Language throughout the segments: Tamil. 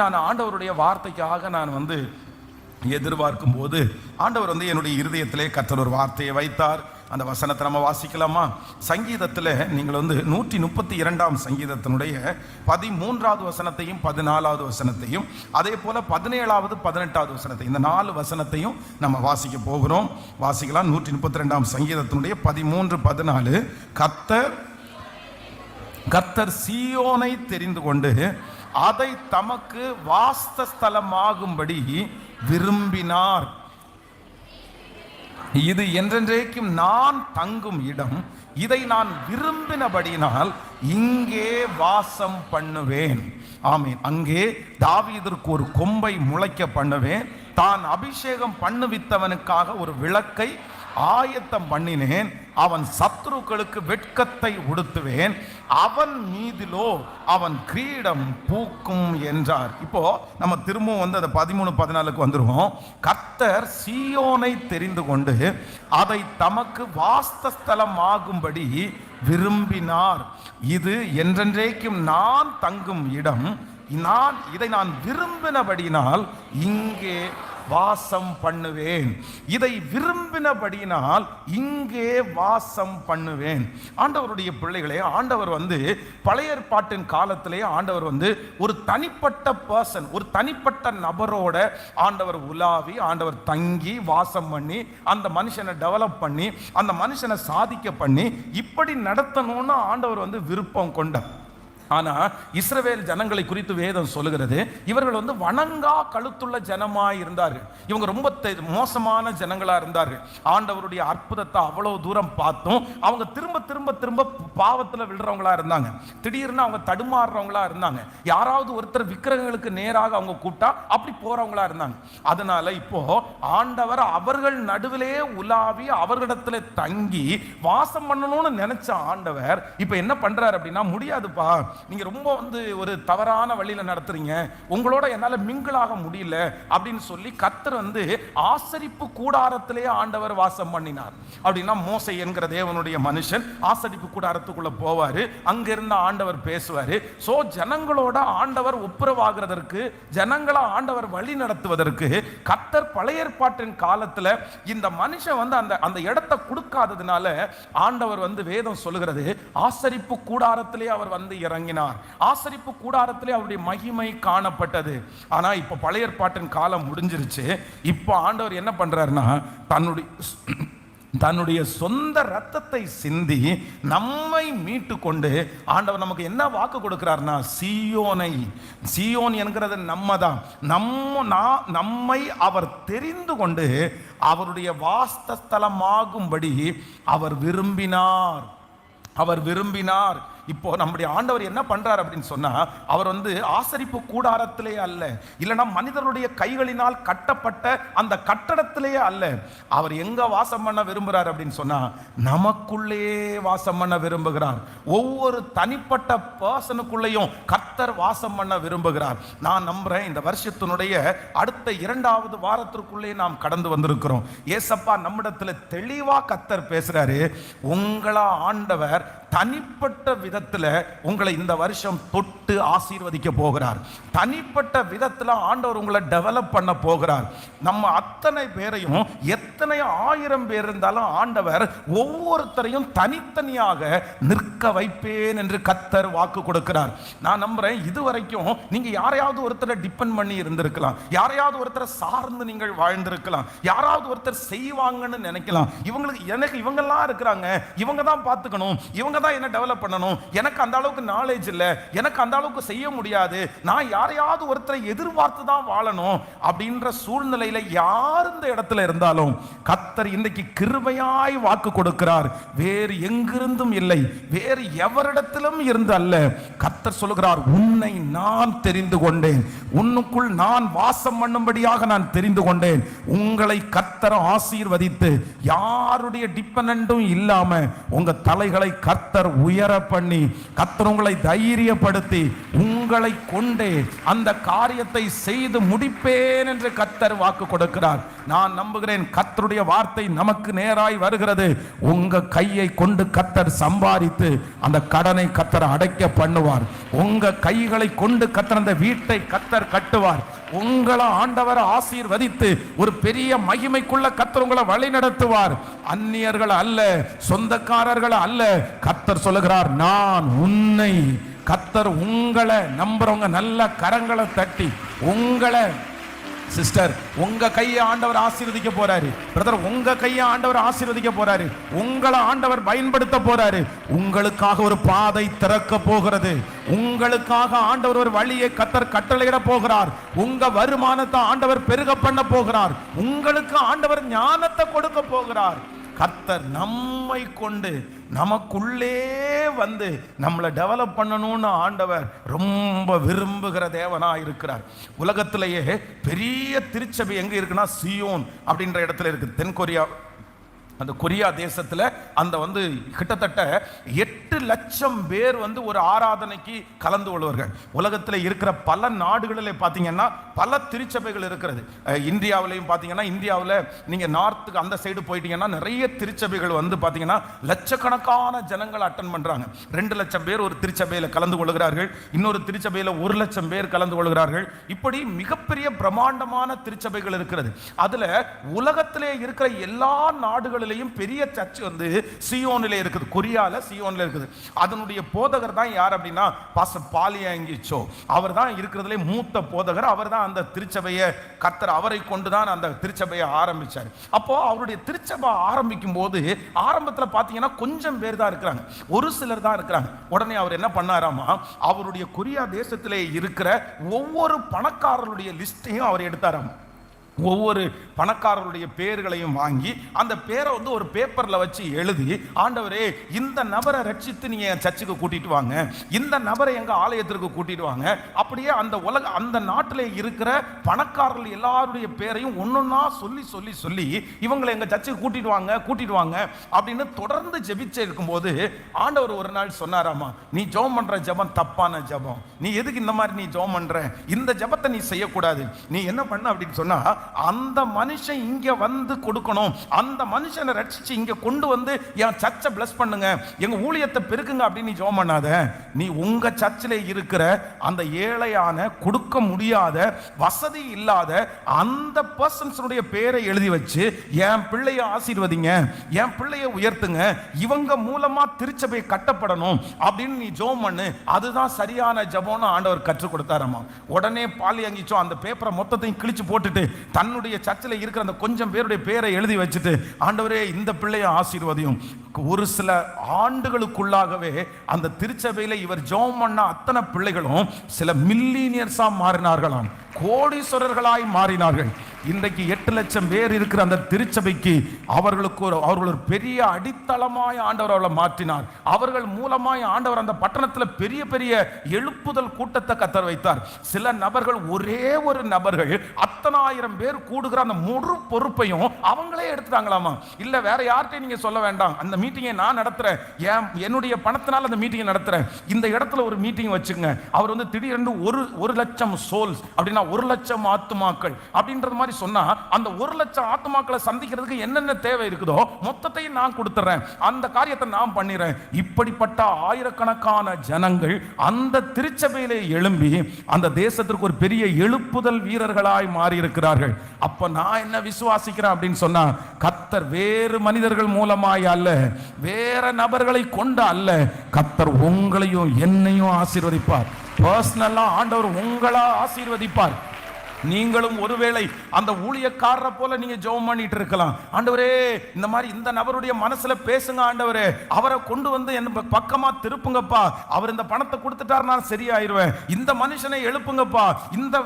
நான் ஆண்டவருடைய வார்த்தைக்காக நான் எதிர்பார்க்கும் போது ஆண்டவர் என்னுடைய இருதயத்திலே கர்த்தர் ஒரு வார்த்தையை வைத்தார். அந்த வசனத்தை நம்ம வாசிக்கலாமா? சங்கீதத்தில் நீங்கள் 132ஆம் சங்கீதத்தினுடைய 13வது வசனத்தையும் 14வது வசனத்தையும் அதே போல 17வது 18வது வசனத்தையும் இந்த 4 வசனத்தையும் நம்ம வாசிக்க போகிறோம். வாசிக்கலாம். 132ஆம் சங்கீதத்தினுடைய 13, 14. கர்த்தர் சீயோனை தெரிந்து கொண்டு அதை தமக்கு வாசஸ்தலமாகும்படி விரும்பினார். இது என்றென்றைக்கும் நான் தங்கும் இடம். இதை நான் விரும்பினபடினால் இங்கே வாசம் பண்ணுவேன். ஆமீன். அங்கே தாவீதிற்கு ஒரு கொம்பை முளைக்க பண்ணுவேன். தான் அபிஷேகம் பண்ணுவித்தவனுக்காக ஒரு விளக்கை ஆயத்தம் பண்ணினேன். அவன் சத்துருக்களுக்கு வெட்கத்தை உடுத்துவேன். அவன் மீதிலோ அவன் கிரீடம் பூக்கும் என்றார். இப்போ நம்ம திரும்பவும் அந்த 13, 14க்கு வந்துருவோம். கர்த்தர் சீயோனை தெரிந்து கொண்டு அதை தமக்கு வாசஸ்தலம் ஆகும்படி விரும்பினார். இது என்றென்றைக்கும் நான் தங்கும் இடம். இதை நான் விரும்பினபடினால் இங்கே வாசம் பண்ணுவேன். இதை விரும்பினபடினால் இங்கே வாசம் பண்ணுவேன். ஆண்டவருடைய பிள்ளைகளே, ஆண்டவர் பழைய ஏற்பாட்டின் காலத்திலே ஆண்டவர் ஒரு தனிப்பட்ட பர்சன், ஒரு தனிப்பட்ட நபரோட ஆண்டவர் உலாவி, ஆண்டவர் தங்கி வாசம் பண்ணி, அந்த மனுஷனை டெவலப் பண்ணி, அந்த மனுஷனை சாதிக்க பண்ணி, இப்படி நடத்தணும்னு ஆண்டவர் விருப்பம் கொண்டார். ஆனா இஸ்ரவேல் ஜனங்களை குறித்து வேதம் சொல்லுகிறது, இவர்கள் வணங்கா கழுத்துள்ள ஜனமாய் இருந்தார்கள். இவங்க ரொம்ப மோசமான ஜனங்களா இருந்தார்கள். ஆண்டவருடைய அற்புதத்தை அவ்வளவு தூரம் பார்த்தும் அவங்க திரும்ப திரும்ப திரும்ப பாவத்தில் விழுறவங்களா இருந்தாங்க. திடீர்னு அவங்க தடுமாறுறவங்களா இருந்தாங்க. யாராவது ஒருத்தர் விக்கிரகங்களுக்கு நேராக அவங்க கூட்டா அப்படி போறவங்களா இருந்தாங்க. அதனால இப்போ ஆண்டவர் அவர்கள் நடுவிலே உலாவி அவர்களிடத்துல தங்கி வாசம் பண்ணணும்னு நினைச்ச ஆண்டவர் இப்ப என்ன பண்றாரு அப்படின்னா, முடியாதுப்பா, நீங்க ரொம்ப ஒரு தவறான வழியில நடத்துறீங்க, உங்களோட என்னால மிங்கிளாக முடியல அப்படின்னு சொல்லி கர்த்தர் ஆசரிப்பு கூடாரத்திலே ஆண்டவர் வாசம் பண்ணினார். அப்படின்னா மோசே என்கிற தேவனுடைய மனுஷன் ஆசரிப்பு கூடாரத்துக்குள்ள போவாரு. அங்க இருந்த ஆண்டவர் பேசுவாரு. சோ ஜனங்களோட ஆண்டவர் ஒப்புரவாகிறதற்கு, ஜனங்களை ஆண்டவர் வழி நடத்துவதற்கு கர்த்தர் பழைய ஏற்பாட்டின் காலத்துல இந்த மனுஷன் அந்த இடத்தை கொடுக்காததுனால ஆண்டவர் வேதம் சொல்லுகிறது, ஆசரிப்பு கூடாரத்திலே அவர் இறங்கி ஆசரிப்பு கூடாரத்திலே அவருடைய மகிமை காணப்பட்டது. ஆனா இப்ப பழைய ஏற்பாட்டின் காலம் முடிஞ்சிருச்சு. இப்ப ஆண்டவர் என்ன பண்றாருன்னா, தன்னுடைய சொந்த ரத்தத்தை சிந்தி நம்மை மீட்டு கொண்டு ஆண்டவர் நமக்கு என்ன வாக்கு கொடுக்கிறார்னா, சீயோன் என்கிறது நம்ம தான். நம்மை அவர் தெரிந்து கொண்டு அவருடைய வாசஸ்தலமாகும்படி அவர் விரும்பினார். இப்போ நம்முடைய ஆண்டவர் என்ன பண்றார் அப்படின்னு சொன்னா, அவர் ஆசரிப்பு கூடாரத்திலே அல்ல, இல்லைன்னா மனிதனுடைய கைகளினால் கட்டப்பட்ட அந்த கட்டடத்திலேயே அல்ல. அவர் எங்க வாசம் பண்ண விரும்புகிறார் அப்படின்னு சொன்னா, நமக்குள்ளே வாசம் பண்ண விரும்புகிறார். ஒவ்வொரு தனிப்பட்ட பர்சனுக்குள்ளேயும் கர்த்தர் வாசம் பண்ண விரும்புகிறார். நான் நம்புறேன் இந்த வருஷத்தினுடைய அடுத்த 2வது வாரத்திற்குள்ளே நாம் கடந்து வந்திருக்கிறோம். ஏசப்பா நம்மிடத்துல தெளிவா கர்த்தர் பேசுறாரு. உங்களை ஆண்டவர் தனிப்பட்ட விதத்துல உங்களை இந்த வருஷம் தொட்டு ஆசீர்வதிக்க போகிறார். தனிப்பட்ட விதத்துல ஆண்டவர் உங்களை டெவலப் பண்ண போகிறார். நம்ம அத்தனை பேரையும், எத்தனை 1000 பேர் இருந்தாலும் ஆண்டவர் ஒவ்வொருத்தரையும் தனித்தனியாக நிற்க வைப்பேன் என்று கர்த்தர் வாக்கு கொடுக்கிறார். நான் நம்புறேன் இதுவரைக்கும் நீங்க யாரையாவது ஒருத்தரை டிபெண்ட் பண்ணி இருந்திருக்கலாம், யாரையாவது ஒருத்தரை சார்ந்து நீங்கள் வாழ்ந்திருக்கலாம், யாராவது ஒருத்தர் செய்வாங்கன்னு நினைக்கலாம். இவங்கெல்லாம் இருக்கிறாங்க, இவங்க தான் பார்த்துக்கணும், இவங்க தான் என்ன டெவலப் பண்ணணும், எனக்கு அந்த அளவுக்கு நாலேஜ் இல்லை, எனக்கு அந்த அளவுக்கு செய்ய முடியாது, நான் யாரையாவது ஒருத்தரை எதிர்பார்த்து தான் வாழணும் அப்படின்ற சூழ்நிலையில யார் இந்த இடத்துல இருந்தாலும் கர்த்தர் இன்றைக்கு கிருபையாய் வாக்கு கொடுக்கிறார். வேறு எங்கிருந்தும் இல்லை, வேறு எவரிடத்திலும் இருந்து அல்ல. கர்த்தர் சொல்லுகிறார், உன்னை நான் தெரிந்து கொண்டேன், உன்னுக்குள் நான் வாசம் பண்ணும்படியாக நான் தெரிந்து கொண்டேன். உங்களை கர்த்தர் ஆசீர்வதித்து யாருடைய டிபெண்டன்டும் இல்லாம உங்க தலைகளை கர்த்தர் உயர பண்ணி, கர்த்தர் உங்களை தைரியப்படுத்தி உங்க உங்களை கொண்டே அந்த காரியத்தை செய்து முடிப்பேன் என்று கர்த்தர் வாக்கு கொடுக்கிறார். நான் நம்புகிறேன் கர்த்தருடைய வார்த்தை நமக்கு நேராய் வருகிறது. உங்க கையை கொண்டு கர்த்தர் சம்பாதித்து அந்த கடனை கர்த்தர் அடைக்க பண்ணுவார். உங்க கைகளை கொண்டு கர்த்தர் அந்த வீட்டை கர்த்தர் கட்டுவார். உங்களை ஆண்டவர் ஆசீர்வதித்து ஒரு பெரிய மகிமைக்குள்ள கர்த்தர் உங்களை வழி நடத்துவார். அந்நியர்கள் அல்ல, சொந்தக்காரர்கள் அல்ல. கர்த்தர் சொல்லுகிறார், நான் உன்னை, கர்த்தர் உங்களை நம்புறவங்க நல்ல கரங்களை தட்டி உங்களை, சிஸ்டர் உங்க கையை ஆண்டவர் ஆசீர்வதிக்க போறாரு. பிரதர் உங்க கையை ஆண்டவர் ஆசீர்வதிக்க போறாரு. உங்களை ஆண்டவர் பயன்படுத்த போறாரு. உங்களுக்காக ஒரு பாதை திறக்க போகிறது. உங்களுக்காக ஆண்டவர் ஒரு வழியை கர்த்தர் கட்டளையிட போகிறார். உங்க வருமானத்தை ஆண்டவர் பெருக பண்ண போகிறார். உங்களுக்கு ஆண்டவர் ஞானத்தை கொடுக்க போகிறார். கர்த்தர் நம்மை கொண்டு நமக்குள்ளே வந்து நம்மளை டெவலப் பண்ணணும்னு ஆண்டவர் ரொம்ப விரும்புகிற தேவனா இருக்கிறார். உலகத்திலேயே பெரிய திருச்சபை எங்க இருக்குன்னா சியோன் அப்படின்ற இடத்துல இருக்கு. தென்கொரியா, அந்த கொரியா தேசத்துல அந்த கிட்டத்தட்ட 8 லட்சம் பேர் ஒரு ஆராதனைக்கு கலந்து கொள்வார்கள். உலகத்தில் இருக்கிற பல நாடுகளில் பார்த்தீங்கன்னா பல திருச்சபைகள் இருக்கிறது. இந்தியாவிலையும் பார்த்தீங்கன்னா, இந்தியாவில் நீங்க நார்த்துக்கு அந்த சைடு போயிட்டீங்கன்னா நிறைய திருச்சபைகள் பார்த்தீங்கன்னா லட்சக்கணக்கான ஜனங்கள் அட்டன் பண்றாங்க. 2 லட்சம் பேர் ஒரு திருச்சபையில் கலந்து கொள்கிறார்கள். இன்னொரு திருச்சபையில் 1 லட்சம் பேர் கலந்து கொள்கிறார்கள். இப்படி மிகப்பெரிய பிரம்மாண்டமான திருச்சபைகள் இருக்கிறது. அதுல உலகத்திலே இருக்கிற எல்லா நாடுகளிலும் பெரிய சர்ச் சியோனிலே இருக்குது. கொரியால சியோன்ல இருக்குது. அதனுடைய போதகர் தான் யார் அப்படின்னா பாஸ்டர் பாலியாங்கிச்சோ. அவர் தான் இருக்கிறதுலே மூத்த போதகர். அவர் தான் அந்த திருச்சபையை கர்த்தர் அவரை கொண்டுதான் அந்த திருச்சபையை ஆரம்பிச்சார். அப்போ அவருடைய திருச்சபை ஆரம்பிக்கும் போது ஆரம்பத்தில் பார்த்தீங்கன்னா கொஞ்சம் பேர் தான் இருக்கிறாங்க, ஒரு சிலர் தான் இருக்கிறாங்க. உடனே அவர் என்ன பண்ணாராமா, அவருடைய கொரியா தேசத்திலே இருக்கிற ஒவ்வொரு பணக்காரருடைய லிஸ்டையும் அவர் எடுத்தாராம். ஒவ்வொரு பணக்காரருடைய பேர்களையும் வாங்கி அந்த பேரை ஒரு பேப்பர்ல வச்சு எழுதி, ஆண்டவரே இந்த நபரை ரட்சித்து நீங்க என் சர்ச்சுக்கு கூட்டிட்டு வாங்க, இந்த நபரை எங்க ஆலயத்திற்கு கூட்டிட்டு வாங்க. அப்படியே அந்த நாட்டில் இருக்கிற பணக்காரர்கள் எல்லாருடைய பேரையும் ஒன்னொன்னா சொல்லி சொல்லி சொல்லி இவங்களை எங்க சர்ச்சுக்கு கூட்டிட்டு வாங்க அப்படின்னு தொடர்ந்து ஜெபிச்சே இருக்கும்போது ஆண்டவர் ஒரு நாள் சொன்னாராமா, நீ ஜெபம் பண்ற ஜெபம் தப்பான ஜெபம். நீ எதுக்கு இந்த மாதிரி நீ ஜெபம் பண்ற? இந்த ஜெபத்தை நீ செய்யக்கூடாது. நீ என்ன பண்ண அப்படின்னு சொன்னா, அந்த மனுஷன் இங்க கொடுக்கணும், அந்த மனுஷனை ரட்சிச்சு இங்க கொண்டு என் சர்ச்சை பிளஸ் பண்ணுங்க, எங்க ஊழியத்தை பெருக்குங்க அப்படின்னு நீ ஜெபம் பண்ணாத. நீ உங்க சர்ச்சில் இருக்கிற அந்த ஏழையான, கொடுக்க முடியாத, வசதி இல்லாத அந்த பர்சன்ஸுடைய பேரை எழுதி வச்சு என் பிள்ளைய ஆசீர்வதிங்க, என் பிள்ளைய உயர்த்துங்க, இவங்க மூலமா திருச்சபை கட்டப்படணும் அப்படின்னு நீ ஜெபம் பண்ணு. அதுதான் சரியான ஜெபம்னு ஆண்டவர் கற்றுக் கொடுத்தாராமா. உடனே பாலியாங்கிச்சோ அந்த பேப்பரை மொத்தத்தையும் கிழிச்சு போட்டுட்டு தன்னுடைய சர்ச்சில் இருக்கிற அந்த கொஞ்சம் பேருடைய பேரை எழுதி வச்சுட்டு, ஆண்டவரே இந்த பிள்ளைய ஆசீர்வதியும். ஒரு சில ஆண்டுகளுக்குள்ளாகவே அந்த திருச்சபையில இவர் ஜெபம் பண்ண அத்தனை பிள்ளைகளும் சில மில்லியனியர்ஸா மாறினார்களாம், கோடீஸ்வரர்களாய் மாறினார்கள். இன்றைக்கு 8 லட்சம் பேர் இருக்கிற அந்த திருச்சபைக்கு அவர்கள் ஒரு பெரிய அடித்தளமாய் ஆண்டவர் அவர்களை மாற்றினார். அவர்கள் மூலமாய் ஆண்டவர் அந்த பட்டணத்தில் பெரிய பெரிய எழுப்புதல் கூட்டத்தை கத்தர் வைத்தார். சில நபர்கள், ஒரே ஒரு நபர்கள் அத்தனாயிரம் பேர் கூடுகிற அந்த முழு பொறுப்பையும் அவங்களே எடுத்துட்டாங்களாமா. இல்ல வேற யார்கிட்டையும் நீங்க சொல்ல வேண்டாம், அந்த மீட்டிங்கை நான் நடத்துறேன், என்னுடைய பணத்தினால் அந்த மீட்டிங்கை நடத்துறேன், இந்த இடத்துல ஒரு மீட்டிங் வச்சுங்க. அவர் திடீரென்று 1 லட்சம் சோல்ஸ் அப்படின்னா 1 லட்சம் ஆத்துமாக்கள் அப்படின்றது மாதிரி சொன்னா, அந்த 1 லட்சம் ஆத்துமாக்களை சந்திக்கிறதுக்கு என்னென்ன தேவை இருக்குதோ மொத்தத்தையும் நான் கொடுத்துறேன், அந்த காரியத்தை நான் பண்ணிடுறேன். இப்படிப்பட்ட ஆயிரக்கணக்கான ஜனங்கள் அந்த திருச்சபையிலே எழும்பி அந்த தேசத்திற்கு ஒரு பெரிய எழுப்புதல் வீரர்களாய் மாறி இருக்கிறார்கள். அப்ப நான் என்ன விசுவாசிக்கிறேன் அப்படின்னு சொன்னா, கர்த்தர் வேறு மனிதர்கள் மூலமாய் அல்ல, வேற நபர்களை கொண்டு அல்ல, கர்த்தர் உங்களையும் என்னையும் ஆசீர்வதிப்பார். பர்சனலா ஆண்டவர் உங்களா ஆசீர்வதிப்பார். நீங்களும் ஒருவேளை அந்த ஊழியக்காரரை போல நீங்க ஜெபம் பண்ணிட்டு இருக்கலாம், ஆண்டவரே இந்த மாதிரி இந்த நபருடைய மனசுல பேசுங்க ஆண்டவரே, அவரை கொண்டு என் பக்கமா திருப்புங்கப்பா, அவர் இந்த பணத்தை கொடுத்துட்டார் நான் சரியாயிருவேன், இந்த மனுஷனை எழுப்புங்கப்பா,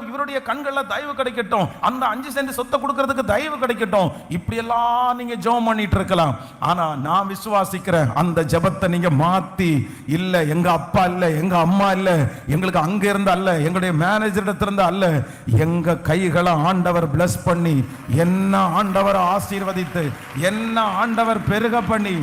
இவருடைய கண்கள்ல தயவு கிடைக்கட்டும், அந்த 5 சென்ட் சொத்தை கொடுக்கறதுக்கு தயவு கிடைக்கட்டும், இப்படி எல்லாம் நீங்க ஜெபம் பண்ணிட்டு இருக்கலாம். ஆனா நான் விசுவாசிக்கிறேன், அந்த ஜெபத்தை நீங்க மாத்தி, இல்ல எங்க அப்பா இல்ல, எங்க அம்மா இல்ல, எங்களுக்கு அங்க இருந்து அல்ல, எங்களுடைய மேனேஜர் இடத்துல இருந்து அல்ல, எங்க உங்க கைகளை ஆண்டவர் பிளஸ் பண்ணி, என்ன ஆண்டவர் ஆசீர்வதித்து, என்ன ஆண்டவர் பெருக பண்ணி,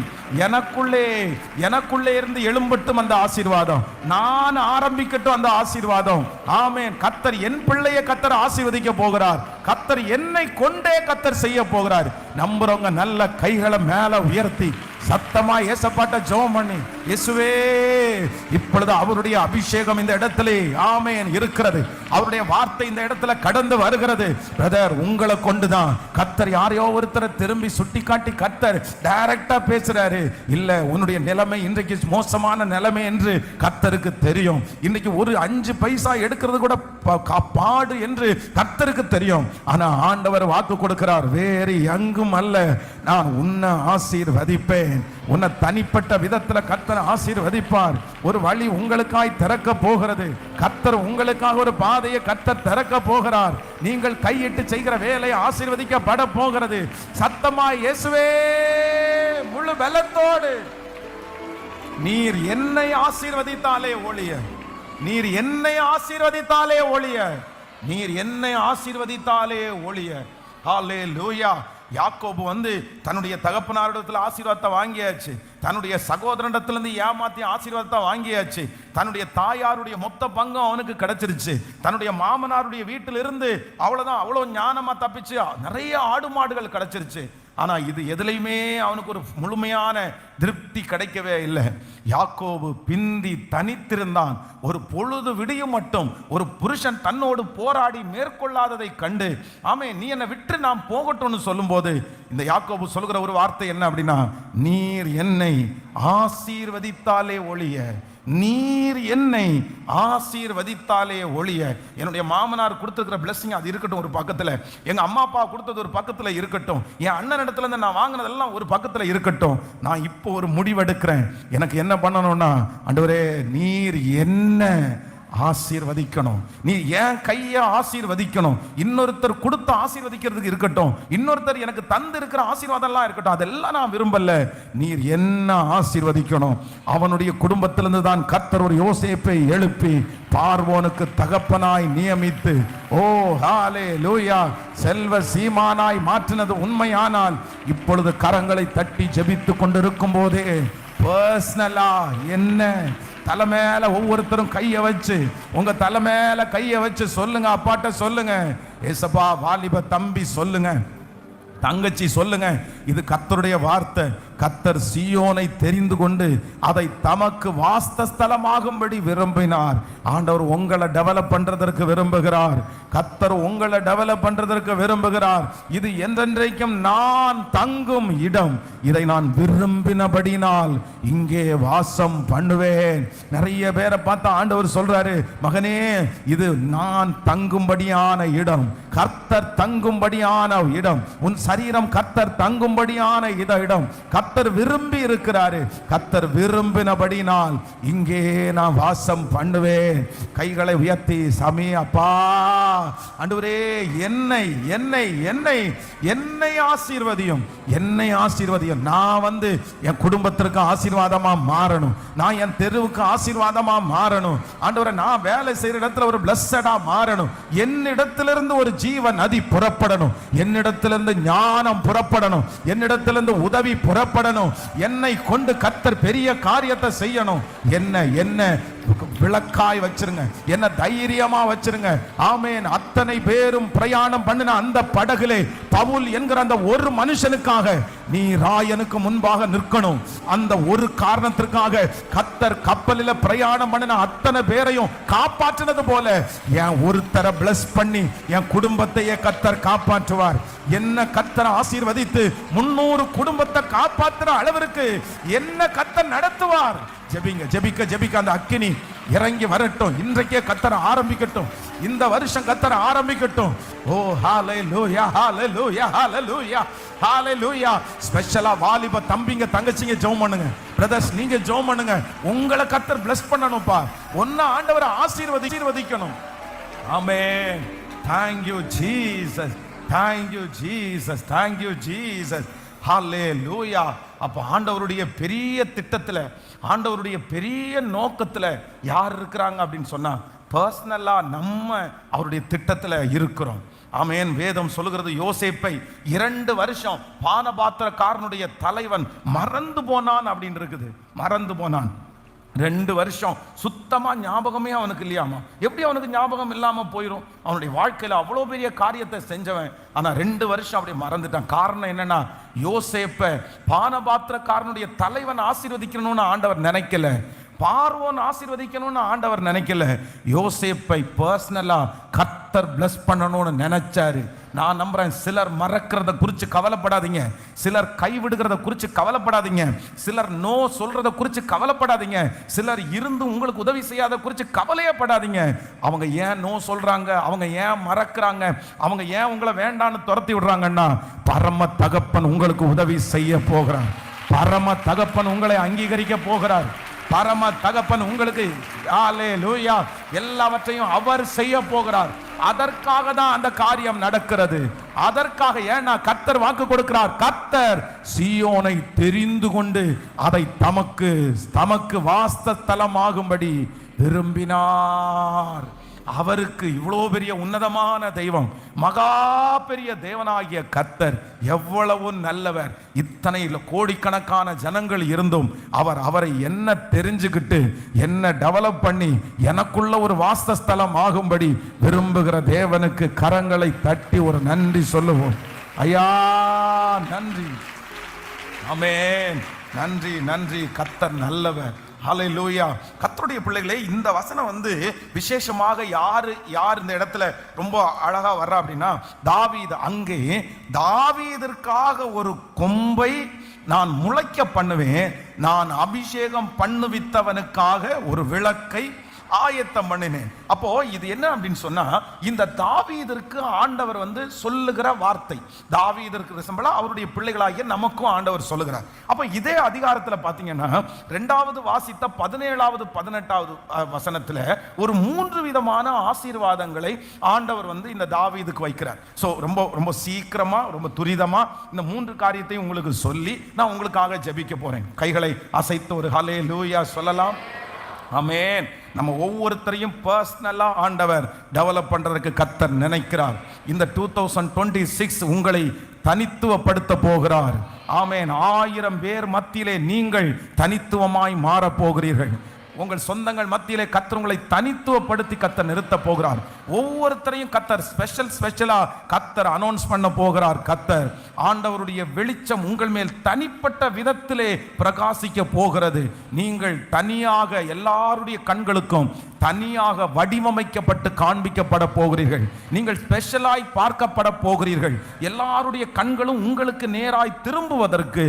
எனக்குள்ளே இருந்து எழும்பட்டும் அந்த ஆசீர்வாதம், நான் ஆரம்பிக்கட்டும் அந்த ஆசீர்வாதம். ஆமென். கர்த்தர் என் பிள்ளையை கர்த்தர் ஆசீர்வதிக்க போகிறார். கர்த்தர் என்னை கொண்டே கர்த்தர் செய்ய போகிறார். நம்புறவங்க நல்ல கைகளை மேல உயர்த்தி சத்தமா ஏசப்பாட்ட ஜெபம் பண்ணி, இயேசுவே இப்பொழுது அவருடைய அபிஷேகம் இந்த இடத்திலே ஆமென் இருக்கிறது. அவருடைய வார்த்தை இந்த இடத்துல கடந்து வருகிறது. பிரதர், உங்களை கொண்டுதான் கர்த்தர் யாரையோ ஒருத்தரை திரும்பி சுட்டி காட்டி கர்த்தர் டைரக்டா பேசுறாரு. இல்ல, உன்னுடைய நிலைமை இன்றைக்கு மோசமான நிலைமை என்று கர்த்தருக்கு தெரியும். இன்னைக்கு ஒரு 5 பைசா எடுக்கிறது கூட பாடு என்று கர்த்தருக்கு தெரியும். ஆனா ஆண்டவர் வாக்கு கொடுக்கிறார், வேறு எங்கும் அல்ல, நான் உன்னை ஆசீர்வதிப்பேன். உன்னை தனிப்பட்ட விதத்துல கர்த்தர் ஆசீர்வதிப்பார். ஒரு வழி உங்களுக்காய் திறக்க போகிறது. கர்த்தர் உங்களுக்காக ஒரு பாதையை கர்த்தர் திறக்க போகிறார். நீங்கள் கையிட்டு செய்கிற வேலை ஆசீர்வதிக்கப்பட போகிறது. சத்தமா இயேசுவே முழு பலத்தோடு, நீர் என்னை ஆசீர்வதித்தாலே ஒழிய, நீர் என்னை ஆசீர்வதித்தாலே ஒழிய, நீர் என்னை ஆசீர்வதித்தாலே ஒழிய. ஹல்லேலூயா. யாக்கோபு தன்னுடைய தகப்பனாரிடத்துல ஆசீர்வாதத்தை வாங்கியாச்சு, தன்னுடைய சகோதரனிடத்திலிருந்து ஏமாத்தி ஆசீர்வாதத்தை வாங்கியாச்சு, தன்னுடைய தாயாருடைய மொத்த பங்கம் அவனுக்கு கிடைச்சிருச்சு, தன்னுடைய மாமனாருடைய வீட்டிலிருந்து அவ்வளவுதான், அவ்வளவு ஞானமா தப்பிச்சு நிறைய ஆடு மாடுகள் கிடைச்சிருச்சு. ஆனா இது எதுலையுமே அவனுக்கு ஒரு முழுமையான திருப்தி கிடைக்கவே இல்லை. யாக்கோபு பிந்தி தனித்திருந்தான். ஒரு பொழுது விடியும் மட்டும் ஒரு புருஷன் தன்னோடு போராடி மேற்கொள்ளாததை கண்டு, ஆமே நீ என்னை விட்டு நாம் போகட்டும்னு சொல்லும் போது இந்த யாக்கோபு சொல்கிற ஒரு வார்த்தை என்ன அப்படின்னா, நீர் என்னை ஆசீர்வதித்தாலே ஒழிய, நீர் என்னை ஆசீர்வதித்தாலே ஒழிய. என்னுடைய மாமனார் கொடுத்துருக்கிற பிளஸிங் அது இருக்கட்டும் ஒரு பக்கத்தில், எங்க அம்மா அப்பா கொடுத்தது ஒரு பக்கத்தில் இருக்கட்டும், என் அண்ணன் இடத்துல இருந்து நான் வாங்கினதெல்லாம் ஒரு பக்கத்தில் இருக்கட்டும். நான் இப்போ ஒரு முடிவெடுக்கிறேன். எனக்கு என்ன பண்ணணும்னா, ஆண்டவரே நீர் என்ன ஆசீர்வதிக்கணும், நீ ஏன் கையை ஆசீர்வதிக்கணும். இன்னொருத்தர் கொடுத்து ஆசீர்வதிக்கிறதுக்கு இருக்கட்டும், இன்னொருத்தர் எனக்கு தந்து இருக்கிற ஆசீர்வாதம் எல்லாம் இருக்கட்டும், அதெல்லாம் நான் விரும்பல. நீர் என்ன ஆசீர்வதிக்கணும். அவனுடைய குடும்பத்திலிருந்து தான் கர்த்தர் ஒரு யோசேப்பை எழுப்பி பார்வோனுக்கு தகப்பனாய் நியமித்து, ஓ ஹல்லேலூயா, செல்வ சீமானாய் மாற்றினது உண்மையானால் இப்பொழுது கரங்களை தட்டி ஜெபித்து கொண்டிருக்கும் போதே பர்சனலா என்ன தலைமையில ஒவ்வொருத்தரும் கையை வச்சு, உங்க தலைமையில கையை வச்சு சொல்லுங்க, அப்பாட்ட சொல்லுங்க, ஏசப்பா வாலிப தம்பி சொல்லுங்க, தங்கச்சி சொல்லுங்க, இது கர்த்தருடைய வார்த்தை. கர்த்தர் சீயோனை தெரிந்து கொண்டு அதை தமக்கு வாஸ்தலமாகும்படி விரும்பினார். ஆண்டவர் உங்களை டெவலப் பண்றதற்கு விரும்புகிறார். கர்த்தர் உங்களை டெவலப் பண்றதற்கு விரும்புகிறார். இது என்றென்றைக்கும் நான் தங்கும் இடம், இதை நான் விரும்பினபடினால் இங்கே வாசம் பண்ணுவேன். நிறைய பேரை பார்த்தா ஆண்டவர் சொல்றாரு, மகனே இது நான் தங்கும்படியான இடம், கர்த்தர் தங்கும்படியான இடம், உன் சரீரம் கர்த்தர் தங்கும்படியான இடம். கர்த்தர் விரும்பி இருக்கிறாரு. கர்த்தர் விரும்பினபடினால் இங்கே நான் வாசம் பண்ணுவேன். கைகளை உயர்த்தி, சாமி அப்பா ஆண்டவரே என்னை என்னை என்னை என்னை ஆசீர்வதியும், என்னை ஆசீர்வதியும். நான் என் குடும்பத்திற்கு ஆசீர்வாதமா மாறணும், நான் என் தெருவுக்கு ஆசீர்வாதமா மாறணும். ஆண்டவரே நான் வேலை செய்யற இடத்துல ஒரு பிளஸ்ஸடா மாறணும். என்னிடத்திலிருந்து ஒரு ஜீவ நதி புறப்படணும், என்னிடத்திலிருந்து ஞானம் புறப்படணும், என்னிடத்திலிருந்து உதவி புறப்படணும். என்னை கொண்டு கர்த்தர் பெரிய காரியத்தை செய்யணும். என்ன விளக்காய் வச்சிருங்க, என்ன தைரியமா வச்சிருங்க. ஆமென். அத்தனை பேரும் பிரயாணம் பண்ணின அந்த படகுலே பவுல் என்கிற அந்த ஒரு மனுஷனுக்காக நீ ராயனுக்கு முன்பாக நிற்கணும். அந்த ஒரு காரணத்திற்காக கர்த்தர் கப்பலில் பிரயாணம் பண்ணின அத்தனை பேரையும் காப்பாற்றினது போல என் ஒருத்தரை பிளஸ் பண்ணி என் குடும்பத்தையே கர்த்தர் காப்பாற்றுவார். என்ன கர்த்தர் ஆசீர்வதித்து 300 குடும்பத்தை காப்பாற்றுற அளவிற்கு என்ன கர்த்தர் நடத்துவார். ஜெபிங்க, ஜெபிக்க ஜெபிக்க அந்த அக்கினி இறங்கி வரட்டும். இன்றைக்கே கர்த்தர் ஆரம்பிக்கட்டும், இந்த வருஷம் கர்த்தர் ஆரம்பிக்கட்டும். ஓ ஹல்லேலூயா, ஹல்லேலூயா, ஹல்லேலூயா, ஹல்லேலூயா. ஸ்பெஷலா வாலிப தம்பிங்க தங்கச்சிங்க ஜெபம் பண்ணுங்க. பிரதர்ஸ் நீங்க ஜெபம் பண்ணுங்க. உங்களை கர்த்தர் பிளஸ் பண்ணணும்ப்பா. ஒன்னா ஆண்டவரை ஆசீர்வதிக்கணும். ஆமென். Thank you Jesus, thank you Jesus, thank you Jesus. ஹல்லேலூயா. அப்ப ஆண்டவருடைய பெரிய திட்டத்துல, ஆண்டவருடைய பெரிய நோக்கத்துல யார் இருக்கிறாங்க அப்படின்னு சொன்னா பர்சனலா நம்ம அவருடைய திட்டத்தில் இருக்கிறோம். ஆமென். வேதம் சொல்லுகிறது, யோசேப்பை 2 வருஷம் பானபாத்திரக்காரனுடைய தலைவன் மறந்து போனான் அப்படின்னு இருக்குது. மறந்து போனான் 2 வருஷம் சுத்தமா ஞாபகமே அவனுக்கு இல்லையாமா. எப்படி அவனுக்கு ஞாபகம் இல்லாம போயிடும்? அவனுடைய வாழ்க்கையில அவ்வளோ பெரிய காரியத்தை செஞ்சவன், ஆனா 2 வருஷம் அப்படி மறந்துட்டான். காரணம் என்னன்னா, யோசேப்பை பானபாத்திரக்காரனுடைய தலைவன் ஆசீர்வதிக்கணும்னு ஆண்டவர் நினைக்கல, பார்வோன் ஆசீர்வதிக்கணும்னு ஆண்டவர் நினைக்கல. யோசேப்பை பர்சனலா கர்த்தர் பிளஸ் பண்ணணும்னு நினைச்சாரு. நான் நம்புறேன், சிலர் மறக்கிறத குறித்து கவலைப்படாதீங்க, சிலர் கைவிடுகிறத குறித்து கவலைப்படாதீங்க, சிலர் நோ சொல்றத குறித்து கவலைப்படாதீங்க, சிலர் இருந்து உங்களுக்கு உதவி செய்யாத குறித்து கவலையப்படாதீங்க. அவங்க ஏன் நோ சொல்றாங்க, அவங்க ஏன் மறக்கிறாங்க, அவங்க ஏன் உங்களை வேண்டான்னு துரத்தி விடுறாங்கன்னா, பரம தகப்பன் உங்களுக்கு உதவி செய்ய போகிறார். பரம தகப்பன் உங்களை அங்கீகரிக்க போகிறார். பரம தகப்பன் உங்களுக்கு ஹல்லேலூயா எல்லாவற்றையும் அவர் செய்ய போகிறார். அதற்காக தான் அந்த காரியம் நடக்கிறது. அதற்காக, ஏன்னா கர்த்தர் வாக்கு கொடுக்கிறார். கர்த்தர் சீயோனை தெரிந்து கொண்டு அதை தமக்கு வாசஸ்தலமாகும்படி விரும்பினார். அவருக்கு இவ்வளோ பெரிய உன்னதமான தெய்வம், மகா பெரிய தேவனாகிய கர்த்தர் எவ்வளவு நல்லவர். இத்தனை கோடிக்கணக்கான ஜனங்கள் இருந்தும் அவரை என்ன தெரிஞ்சுக்கிட்டு என்ன டெவலப் பண்ணி எனக்குள்ள ஒரு வாசஸ்தலம் ஆகும்படி விரும்புகிற தேவனுக்கு கரங்களை தட்டி ஒரு நன்றி சொல்லுவோம். ஐயா நன்றி, ஆமென். நன்றி நன்றி, கர்த்தர் நல்லவர். ஹல்லேலூயா. கர்த்தருடைய பிள்ளைகளே, இந்த வசனம் விசேஷமாக யார் இந்த இடத்துல ரொம்ப அழகா வர்றா அப்படின்னா, தாவீது. அங்கே தாவீதிற்காக ஒரு கொம்பை நான் முளைக்க பண்ணுவேன், நான் அபிஷேகம் பண்ணுவித்தவனுக்காக ஒரு விளக்கை ஆயத்தம் பண்ணினேன். அப்போ இது என்ன அப்படின்னு சொன்னா, இந்த தாவீதிற்கு ஆண்டவர் சொல்லுகிற வார்த்தை, தாவீதிற்கு ரிசம்பலா அவருடைய பிள்ளைகளாகிய நமக்கும் ஆண்டவர் சொல்லுகிறார். அப்போ இதே அதிகாரத்தில் பார்த்தீங்கன்னா 2வது வாசித்த 17வது 18வது வசனத்தில் ஒரு 3 விதமான ஆசீர்வாதங்களை ஆண்டவர் இந்த தாவீதுக்கு வைக்கிறார். ஸோ ரொம்ப ரொம்ப சீக்கிரமா ரொம்ப துரிதமா இந்த 3 காரியத்தையும் உங்களுக்கு சொல்லி நான் உங்களுக்காக ஜெபிக்க போறேன். கைகளை அசைத்து ஒரு ஹல்லேலூயா சொல்லலாம். ஆமென். நம்ம ஒவ்வொருத்தரையும் பர்சனலா ஆண்டவர் டெவலப் பண்றதுக்கு கர்த்தர் நினைக்கிறார். இந்த 2026 உங்களை தனித்துவப்படுத்த போகிறார். ஆமென். 1000 பேர் மத்தியிலே நீங்கள் தனித்துவமாய் மாற போகிறீர்கள். உங்கள் சொந்தங்கள் மத்தியிலே கர்த்தர் உங்களை தனித்துவப்படுத்தி கர்த்தர் நிறுத்த போகிறார். ஒவ்வொருத்தரையும் கர்த்தர் ஸ்பெஷலா கர்த்தர் அனௌன்ஸ் பண்ண போகிறார். கர்த்தர் ஆண்டவருடைய வெளிச்சம் உங்கள் மேல் தனிப்பட்ட விதத்திலே பிரகாசிக்க போகிறது. நீங்கள் தனியாக, எல்லாருடைய கண்களுக்கும் தனியாக வடிவமைக்கப்பட்டு காண்பிக்கப்பட போகிறீர்கள். நீங்கள் ஸ்பெஷலாய் பார்க்கப்பட போகிறீர்கள். எல்லாருடைய கண்களும் உங்களுக்கு நேராய் திரும்புவதற்கு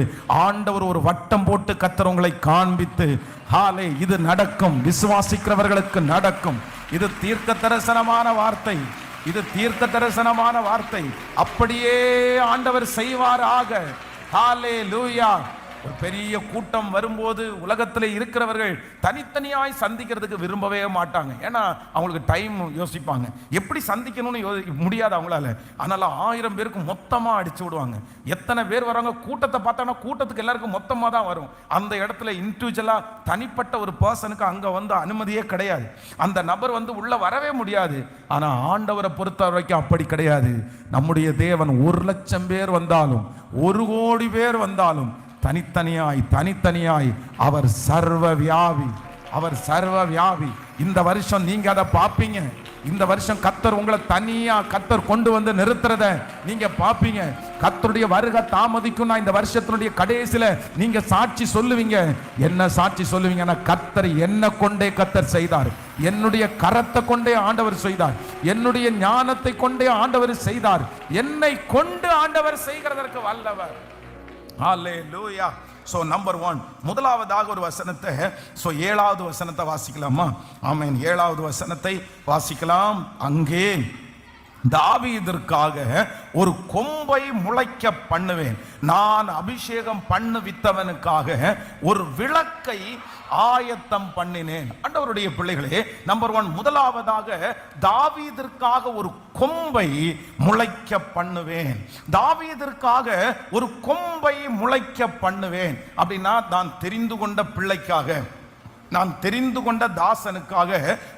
ஆண்டவர் ஒரு வட்டம் போட்டு கர்த்தர் உங்களை காண்பித்து, ஹாலே இது நடக்கும், விசுவாசிக்கிறவர்களுக்கு நடக்கும். இது தீர்க்க தரிசனமான வார்த்தை, இது தீர்க்க தரிசனமான வார்த்தை. அப்படியே ஆண்டவர் செய்வாராக. ஹல்லேலூயா. ஒரு பெரிய கூட்டம் வரும்போது உலகத்தில் இருக்கிறவர்கள் தனித்தனியாய் சந்திக்கிறதுக்கு விரும்பவே மாட்டாங்க. ஏன்னா அவங்களுக்கு டைம் யோசிப்பாங்க, எப்படி சந்திக்கணும்னு முடியாது அவங்களால. அதனால 1000 பேருக்கு மொத்தமாக அடிச்சு விடுவாங்க. எத்தனை பேர் வராங்க, கூட்டத்தை பார்த்தாங்கன்னா கூட்டத்துக்கு எல்லாருக்கும் மொத்தமாக தான் வரும். அந்த இடத்துல இண்டிவிஜுவலாக தனிப்பட்ட ஒரு பர்சனுக்கு அங்கே அனுமதியே கிடையாது. அந்த நபர் உள்ள வரவே முடியாது. ஆனால் ஆண்டவரை பொறுத்த வரைக்கும் அப்படி கிடையாது. நம்முடைய தேவன் 1,00,000 பேர் வந்தாலும் 1 கோடி பேர் வந்தாலும் தனித்தனியாய் அவர் சர்வ வியாபி, அவர் சர்வ வியாபி. இந்த வருஷம் நீங்க அதை பார்ப்பீங்க. இந்த வருஷம் கர்த்தர் உங்களை தனியா கர்த்தர் கொண்டு நிறுத்துறத நீங்க பார்ப்பீங்க. கர்த்தருடைய வருகை தாமதிக்கும்னா இந்த வருஷத்தினுடைய கடைசியில நீங்க சாட்சி சொல்லுவீங்க. என்ன சாட்சி சொல்லுவீங்கன்னா, கர்த்தர் என்ன கொண்டே கர்த்தர் செய்தார், என்னுடைய கரத்தை கொண்டே ஆண்டவர் செய்தார், என்னுடைய ஞானத்தை கொண்டே ஆண்டவர் செய்தார், என்னை கொண்டு ஆண்டவர் செய்கிறதற்கு வல்லவர். ஹல்லேலூயா. சோ நம்பர் 1, முதலாவதாக ஒரு வசனத்தை, 7வது வசனத்தை வாசிக்கலாமா? ஆமென். 7வது வசனத்தை வாசிக்கலாம். அங்கே தாவீதிற்காக ஒரு கொம்பை முளைக்க பண்ணுவேன், நான் அபிஷேகம் பண்ணுவித்தவனுக்காக ஒரு விளக்கை ஆயத்தம் பண்ணினேன். ஆண்டவருடைய பிள்ளைகளே, நம்பர் 1, முதலாவதாக தாவீதிற்காக ஒரு கொம்பை முளைக்க பண்ணுவேன். தாவீதிற்காக ஒரு கொம்பை முளைக்க பண்ணுவேன் அப்படின்னா, நான் தெரிந்து கொண்ட பிள்ளைக்காக, நான் தெரிந்து கொண்ட தாசனுக்காக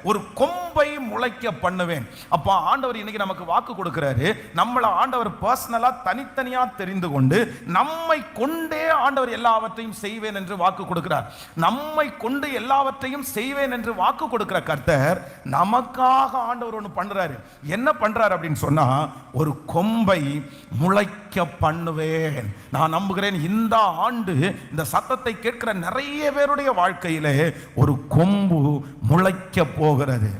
ஒரு கொம்பை முளைக்க பண்ணுவேன். அப்ப ஆண்டவர் இன்னைக்கு நமக்கு வாக்கு கொடுக்கிறாரு. நம்மளை ஆண்டவர் பர்சனலா தனித்தனியா தெரிந்து கொண்டு நம்மை கொண்டே ஆண்டவர் எல்லாவற்றையும் செய்வேன் என்று வாக்கு கொடுக்கிறார். நம்மை கொண்டு எல்லாவற்றையும் செய்வேன் என்று வாக்கு கொடுக்கிற கர்த்தர் நமக்காக ஆண்டவர் ஒன்று பண்றாரு. என்ன பண்றாரு அப்படின்னு சொன்னா, ஒரு கொம்பை முளைக்க பண்ணுவேன். நான் நம்புகிறேன் இந்த ஆண்டு இந்த சத்தத்தை கேட்கிற நிறைய பேருடைய வாழ்க்கையிலே ஒரு கொம்பு முளைக்க போகிறது.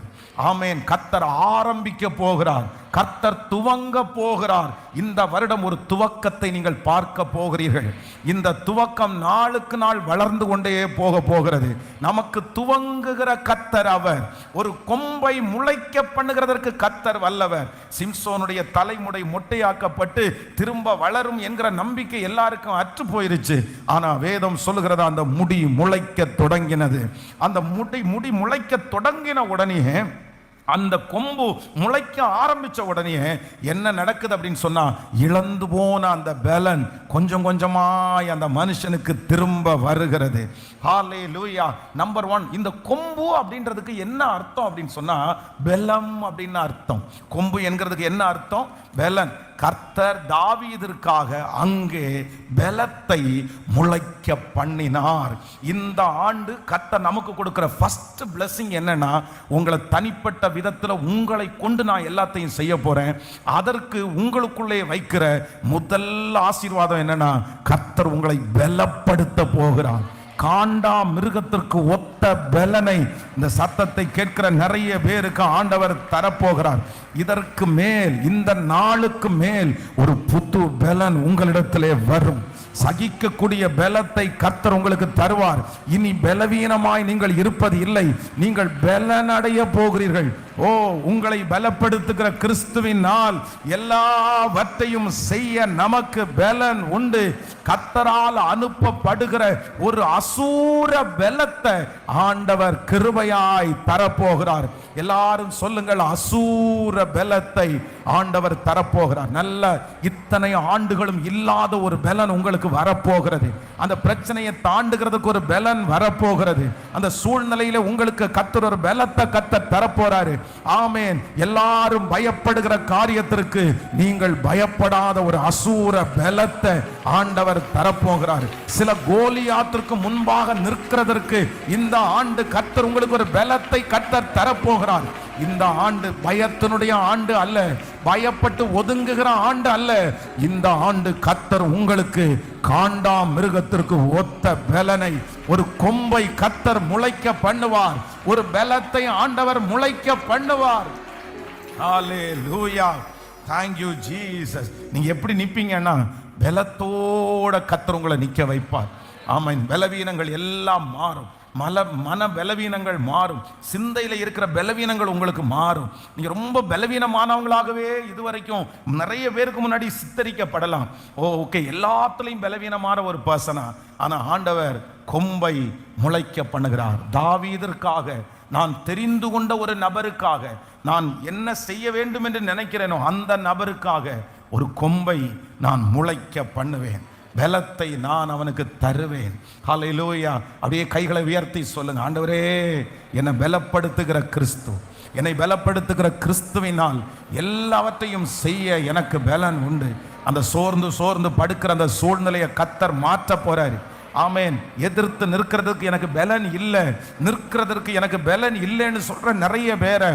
ஆமென். கர்த்தர் ஆரம்பிக்க போகிறார், கர்த்தர் துவங்க போகிறார். இந்த வருடம் ஒரு துவக்கத்தை நீங்கள் பார்க்க போகிறீர்கள். இந்த துவக்கம் நாளுக்கு நாள் வளர்ந்து கொண்டே போக போகிறது. நமக்கு துவங்குகிற கர்த்தர் அவர். ஒரு கொம்பை முளைக்க பண்ணுகிறதற்கு கர்த்தர் வல்லவர். சிம்சோனுடைய தலைமுடி மொட்டையாக்கப்பட்டு திரும்ப வளரும் என்கிற நம்பிக்கை எல்லாருக்கும் அற்று போயிருச்சு. ஆனா வேதம் சொல்லுகிறது, அந்த முடி முளைக்க தொடங்கினது. அந்த முடி முளைக்க தொடங்கின உடனே, அந்த கொம்பு முளைக்க ஆரம்பிச்ச உடனே என்ன நடக்குது அப்படின்னு சொன்னா, இழந்து போன அந்த பலன் கொஞ்சம் கொஞ்சமாய் அந்த மனுஷனுக்கு திரும்ப வருகிறது. ஹல்லேலூயா. நம்பர் 1, இந்த கொம்பு அப்படின்றதுக்கு என்ன அர்த்தம் அப்படின்னு சொன்னா, பலம் அப்படின்னு அர்த்தம். கொம்பு என்கிறதுக்கு என்ன அர்த்தம்? பலன். கர்த்தர் தாவீதிற்காக அங்கே பலத்தை முளைக்க பண்ணினார். இந்த ஆண்டு கர்த்தர் நமக்கு கொடுக்கிற ஃபர்ஸ்ட் பிளஸிங் என்னன்னா, உங்களை தனிப்பட்ட விதத்தில் உங்களை கொண்டு நான் எல்லாத்தையும் செய்ய போறேன். அதற்கு உங்களுக்குள்ளே வைக்கிற முதல் ஆசீர்வாதம் என்னன்னா, கர்த்தர் உங்களை பலப்படுத்த போகிறார். காண்டா மிருகத்திற்கு ஒத்த பலனை இந்த சத்தத்தை கேட்கிற நிறைய பேருக்கு ஆண்டவர் தரப்போகிறார். இதற்கு மேல், இந்த நாளுக்கு மேல் ஒரு புது பலன் உங்களிடத்திலே வரும். சகிக்கக்கூடிய பலத்தை கர்த்தர் உங்களுக்கு தருவார். இனி பலவீனமாய் நீங்கள் இருப்பது இல்லை, நீங்கள் பலன் அடைய போகிறீர்கள். ஓ, உங்களை பலப்படுத்துகிற கிறிஸ்துவின் நாள் எல்லாவற்றையும் செய்ய நமக்கு பலன் உண்டு. கர்த்தரால் அனுப்பப்படுகிற ஒரு அசூர பலத்தை ஆண்டவர் கிருபையாய் தரப்போகிறார். எல்லாரும் சொல்லுங்கள், அசூர பலத்தை ஆண்டவர் தரப்போகிறார். நல்ல இத்தனை ஆண்டுகளும் இல்லாத ஒரு பலன் உங்களுக்கு வரப்போகிறது. அந்த பிரச்சனையை தாண்டுகிறதுக்கு ஒரு பலன் வரப்போகிறது. அந்த சூழ்நிலையில உங்களுக்கு கர்த்தர் ஒரு பலத்தை கர்த்தர் தரப்போறாரு. ஆமென். எல்லாரும் பயப்படுகிற காரியத்திற்கு நீங்கள் பயப்படாத ஒரு அசூர பலத்தை ஆண்டவர் தரப்போகிறார். சில கோலியாத்திற்கு முன்பாக நிற்கிறதற்கு இந்த ஆண்டு கர்த்தர் உங்களுக்கு ஒரு பலத்தை கர்த்தர் தரப்போகிறார். இந்த ஆண்டு பயத்தினுடைய ஆண்டு அல்ல, பயப்பட்டு ஒதுங்குகிற ஆண்டு அல்ல. இந்த ஆண்டு கர்த்தர் உங்களுக்கு காண்டா மிருகத்திற்கு ஒத்த பலனை, ஒரு கொம்பை கர்த்தர் முளைக்க பண்ணுவார். ஒரு பலத்தை ஆண்டவர் முளைக்க பண்ணுவார். ஹல்லேலூயா. Thank you Jesus. நீங்க எப்படி நிப்பீங்கன்னா, பலத்தோட கர்த்தர் உங்களை நிக்க வைப்பார். ஆமென். பலவீனங்கள் எல்லாம் மாறும். மன பலவீனங்கள் மாறும். சிந்தையில் இருக்கிற பலவீனங்கள் உங்களுக்கு மாறும். நீங்க ரொம்ப பலவீனமானவங்களாகவே இதுவரைக்கும் நிறைய பேருக்கு முன்னாடி சித்தரிக்கப்படலாம். ஓகே, எல்லாத்துலையும் பலவீனமான ஒரு பர்சனா. ஆனா ஆண்டவர் கொம்பை முளைக்க பண்ணுகிறார். தாவீதிற்காக, நான் தெரிந்து கொண்ட ஒரு நபருக்காக, நான் என்ன செய்ய வேண்டும் என்று நினைக்கிறேனோ அந்த நபருக்காக ஒரு கொம்பை நான் முளைக்க பண்ணுவேன். பலத்தை நான் அவனுக்கு தருவேன். ஹல்லேலூயா. அப்படியே கைகளை உயர்த்தி சொல்லுங்க, ஆண்டவரே, என்னை பலப்படுத்துகிற கிறிஸ்து, என்னை பலப்படுத்துகிற கிறிஸ்துவினால் எல்லாவற்றையும் செய்ய எனக்கு பலன் உண்டு. அந்த சோர்ந்து படுக்கிற அந்த சூழ்நிலையை கர்த்தர் மாற்ற போறாரு. ஆமென். எதிர்த்து நிற்கிறதுக்கு எனக்கு பலன் இல்லை, நிற்கிறதுக்கு எனக்கு பலன் இல்லைன்னு சொல்ற நிறைய பேரை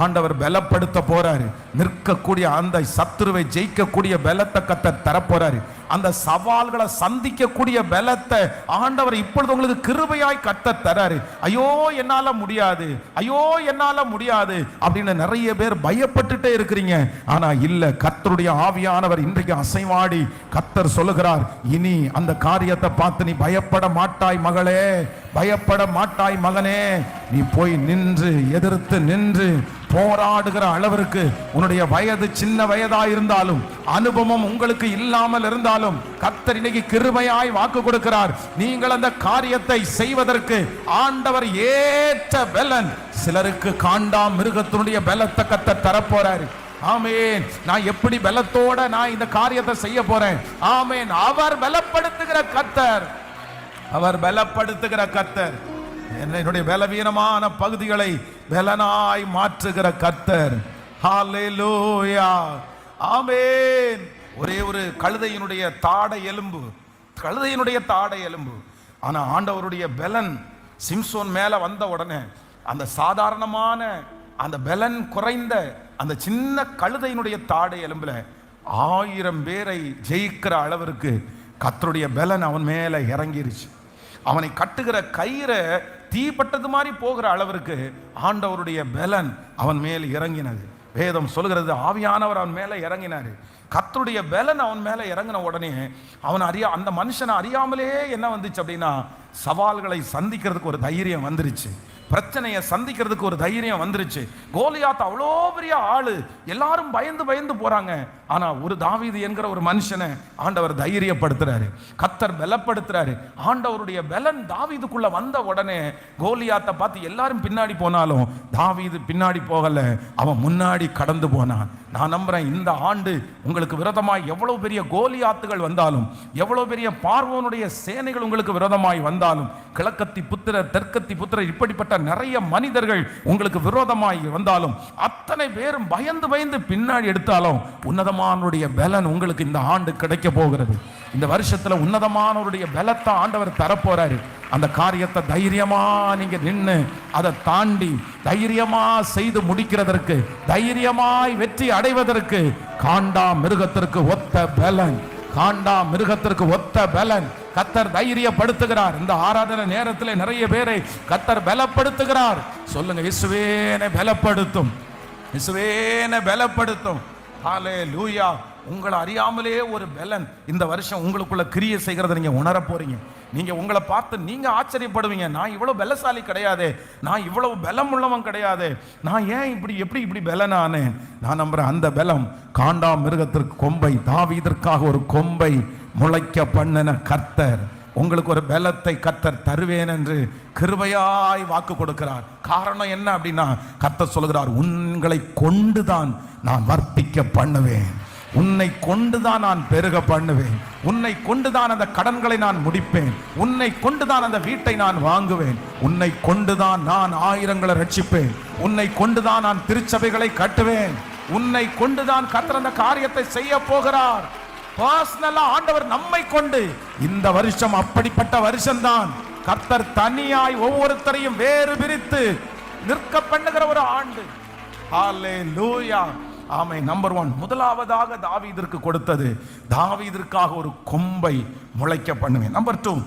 ஆண்டவர் பலப்படுத்த போறாரு. நிற்கக்கூடிய அந்த சத்துருவை ஜெயிக்கக்கூடிய பலத்தை கர்த்தர் தரப்போறாரு. அந்த சவால்களை சந்திக்கக்கூடிய பலத்தை ஆண்டவர் இப்பொழுது உங்களுக்கு கிருபையாய் கர்த்தர் தராரு. ஐயோ என்னால முடியாது, ஐயோ என்னால முடியாது அப்படின்னு நிறைய பேர் பயப்பட்டுட்டே இருக்கிறீங்க. ஆனா இல்ல, கர்த்தருடைய ஆவியானவர் இன்றைக்கு அசைவாடி கர்த்தர் சொல்லுகிறார், இனி அந்த காரியத்தை பார்த்து நீ பயப்பட மாட்டாய் மகளே, பயப்பட மாட்டாய் மகனே. நீ போய் நின்று, எதிர்த்து நின்று போராடுகிற அளவிற்கு, உன்னுடைய வயது சின்ன வயதா இருந்தாலும், அனுபவம் உங்களுக்கு இல்லாமல் இருந்தாலும், கர்த்தர் இன்னைக்கு கிருபையாய் வாக்கு கொடுக்கிறார். நீங்கள் அந்த காரியத்தை செய்வதற்கு ஆண்டவர் ஏற்ற பலன், சிலருக்கு காண்டா மிருகத்தினுடைய பலத்தை கர்த்தர் தரப்போறாரு. ஆமென். நான் எப்படி பலத்தோட நான் இந்த காரியத்தை செய்ய போறேன்? ஆமென். அவர் பலப்படுத்துகிற கர்த்தர், அவர் பலப்படுத்துகிற கர்த்தர். என்னுடைய பலவீனமான பகுதிகளை பலனாய் மாற்றுகிற கர்த்தர். ஹல்லேலூயா, ஆமென். ஒரே ஒரு கழுதையினுடைய தாடை எலும்பு, ஆனா ஆண்டவருடைய பலன் சிம்சோன் மேல வந்த உடனே அந்த சாதாரணமான அந்த பலன் குறைந்த அந்த சின்ன கழுதையினுடைய தாடை எலும்புல 1000 பேரை ஜெயிக்கிற அளவிற்கு கர்த்தருடைய பலன் அவன் மேல இறங்கிருச்சு. அவனை கட்டுகிற கயிறை தீப்பட்டது மாதிரி போகிற அளவிற்கு ஆண்டவருடைய பலன் அவன் மேல் இறங்கினது. வேதம் சொல்கிறது, ஆவியானவர் அவன் மேல இறங்கினாரு. கர்த்தருடைய பலன் அவன் மேல இறங்கின உடனே அவன் அந்த மனுஷனை அறியாமலே என்ன வந்துச்சு அப்படின்னா, சவால்களை சந்திக்கிறதுக்கு ஒரு தைரியம் வந்துருச்சு, பிரச்சனையை சந்திக்கிறதுக்கு ஒரு தைரியம் வந்துருச்சு. கோலியாத் அவ்வளோ பெரிய ஆளு, எல்லாரும் பயந்து போறாங்க. ஆனா ஒரு தாவீது என்கிற ஒரு மனுஷனை ஆண்டவர் தைரியப்படுத்துறாரு, கர்த்தர் பலப்படுத்துறாரு. ஆண்டவருடைய பலன் தாவீதுக்குள்ள வந்த உடனே கோலியாத்தை பார்த்து எல்லாரும் பின்னாடி போனாலும் தாவீது பின்னாடி போகல, அவன் முன்னாடி கடந்து போனான். நான் நம்புறேன், இந்த ஆண்டு உங்களுக்கு விரோதமாய் எவ்வளவு பெரிய கோலியாத்துகள் வந்தாலும், எவ்வளவு பெரிய பார்வோனுடைய சேனைகள் உங்களுக்கு விரோதமாய் வந்தாலும், கிழக்கத்தி புத்திரர், தெற்கத்தி புத்திரர், இப்படிப்பட்ட நிறைய மனிதர்கள் உங்களுக்கு விரோதமாய் வந்தாலும், அத்தனை பேரும் பயந்து பின்னாடி எடுத்தாலும் உன்னதமானவருடைய பலன் உங்களுக்கு இந்த ஆண்டு கிடைக்க போகிறது. இந்த வருஷத்துல உன்னதமானவருடைய பலத்தை ஆண்டவர் தரப்போறாரு. அந்த காரியத்தை தைரியமா நீங்க நின்று அதை தாண்டி தைரியமா செய்து முடிக்கிறதற்கு, தைரியமாய் வெற்றி அடைவதற்கு காண்டா மிருகத்திற்கு ஒத்த பலன் கர்த்தர் தைரியப்படுத்துகிறார். இந்த ஆராதனை நேரத்தில் நிறைய பேரை கர்த்தர் பலப்படுத்துகிறார். சொல்லுங்க, இயேசுவே பலப்படுத்தும். ஹல்லேலூயா. உங்களை அறியாமலே ஒரு பலன் இந்த வருஷம் உங்களுக்குள்ள கிரியை செய்கிறத நீங்க உணர போறீங்க. நீங்க உங்களை பார்த்து நீங்க ஆச்சரியப்படுவீங்க, நான் இவ்வளவு பலசாலி கிடையாது, நான் இவ்வளவு பலம் உள்ளவன் கிடையாது, நான் ஏன் இப்படி பலனானே. நான் நம்புறேன், அந்த பலம் காண்டா மிருகத்திற்கு கொம்பை, தாவீதிற்காக ஒரு கொம்பை முளைக்க பண்ணின கர்த்தர் உங்களுக்கு ஒரு பலத்தை கர்த்தர் தருவேன் என்று கிருபையாய் வாக்கு கொடுக்கிறார். காரணம் என்ன அப்படின்னா, கர்த்தர் சொல்கிறார், உங்களை கொண்டுதான் நான் வர்த்திக்க பண்ணுவேன், உன்னை கொண்டுதான் நான் பெருக பண்ணுவேன், உன்னை கொண்டுதான் அந்த கடன்களை நான் முடிப்பேன், உன்னை கொண்டுதான் அந்த வீட்டை நான் வாங்குவேன், உன்னை கொண்டுதான் நான் ஆயிரங்களை ரட்சிப்பேன், உன்னை கொண்டுதான் நான் திருச்சபைகளை கட்டுவேன், உன்னை கொண்டுதான் கர்த்தர் அந்த காரியத்தை செய்ய போகிறார். பர்சனலா ஆண்டவர் நம்மை கொண்டு, இந்த வருஷம் அப்படிப்பட்ட வருஷம்தான். கர்த்தர் தனியாய் ஒவ்வொருத்தரையும் வேறு பிரித்து நிற்க பண்ணுகிற ஒரு ஆண்டு. ஹல்லேலூயா, ஆமென். நம்பர் 1, முதலாவதாக தாவீதிற்கு கொடுத்தது, தாவீதிற்காக ஒரு கொம்பை முளைக்க பண்ணுவேன். நம்பர் 2,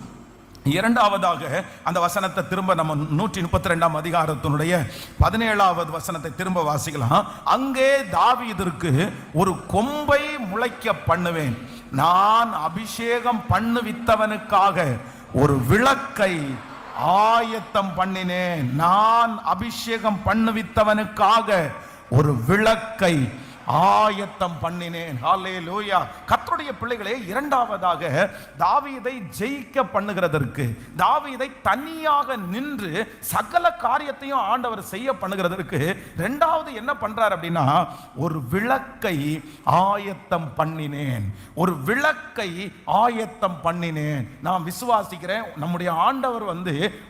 இரண்டாவதாக அந்த வசனத்தை திரும்ப நம்ம 132ஆம் அதிகாரத்தினுடைய 17வது வசனத்தை திரும்ப வாசிக்கலாம். அங்கே தாவீதிற்கு ஒரு கொம்பை முளைக்க பண்ணுவேன், நான் அபிஷேகம் பண்ணுவித்தவனுக்காக ஒரு விளக்கை ஆயத்தம் பண்ணினேன், நான் அபிஷேகம் பண்ணுவித்தவனுக்காக ஒரு விளக்கை ஆயத்தம் பண்ணினேன். ஹல்லேலூயா. கர்த்தருடைய பிள்ளைகளே, இரண்டாவதாக தாவீதை ஜெயிக்க பண்ணுகிறதற்கு, தாவீதை தனியாக நின்று சகல காரியத்தையும் ஆண்டவர் செய்ய பண்ணுகிறதற்கு இரண்டாவது என்ன பண்றார் அப்படின்னா, ஒரு விளக்கை ஆயத்தம் பண்ணினேன், ஒரு விளக்கை ஆயத்தம் பண்ணினேன். நான் விசுவாசிக்கிறேன், நம்முடைய ஆண்டவர்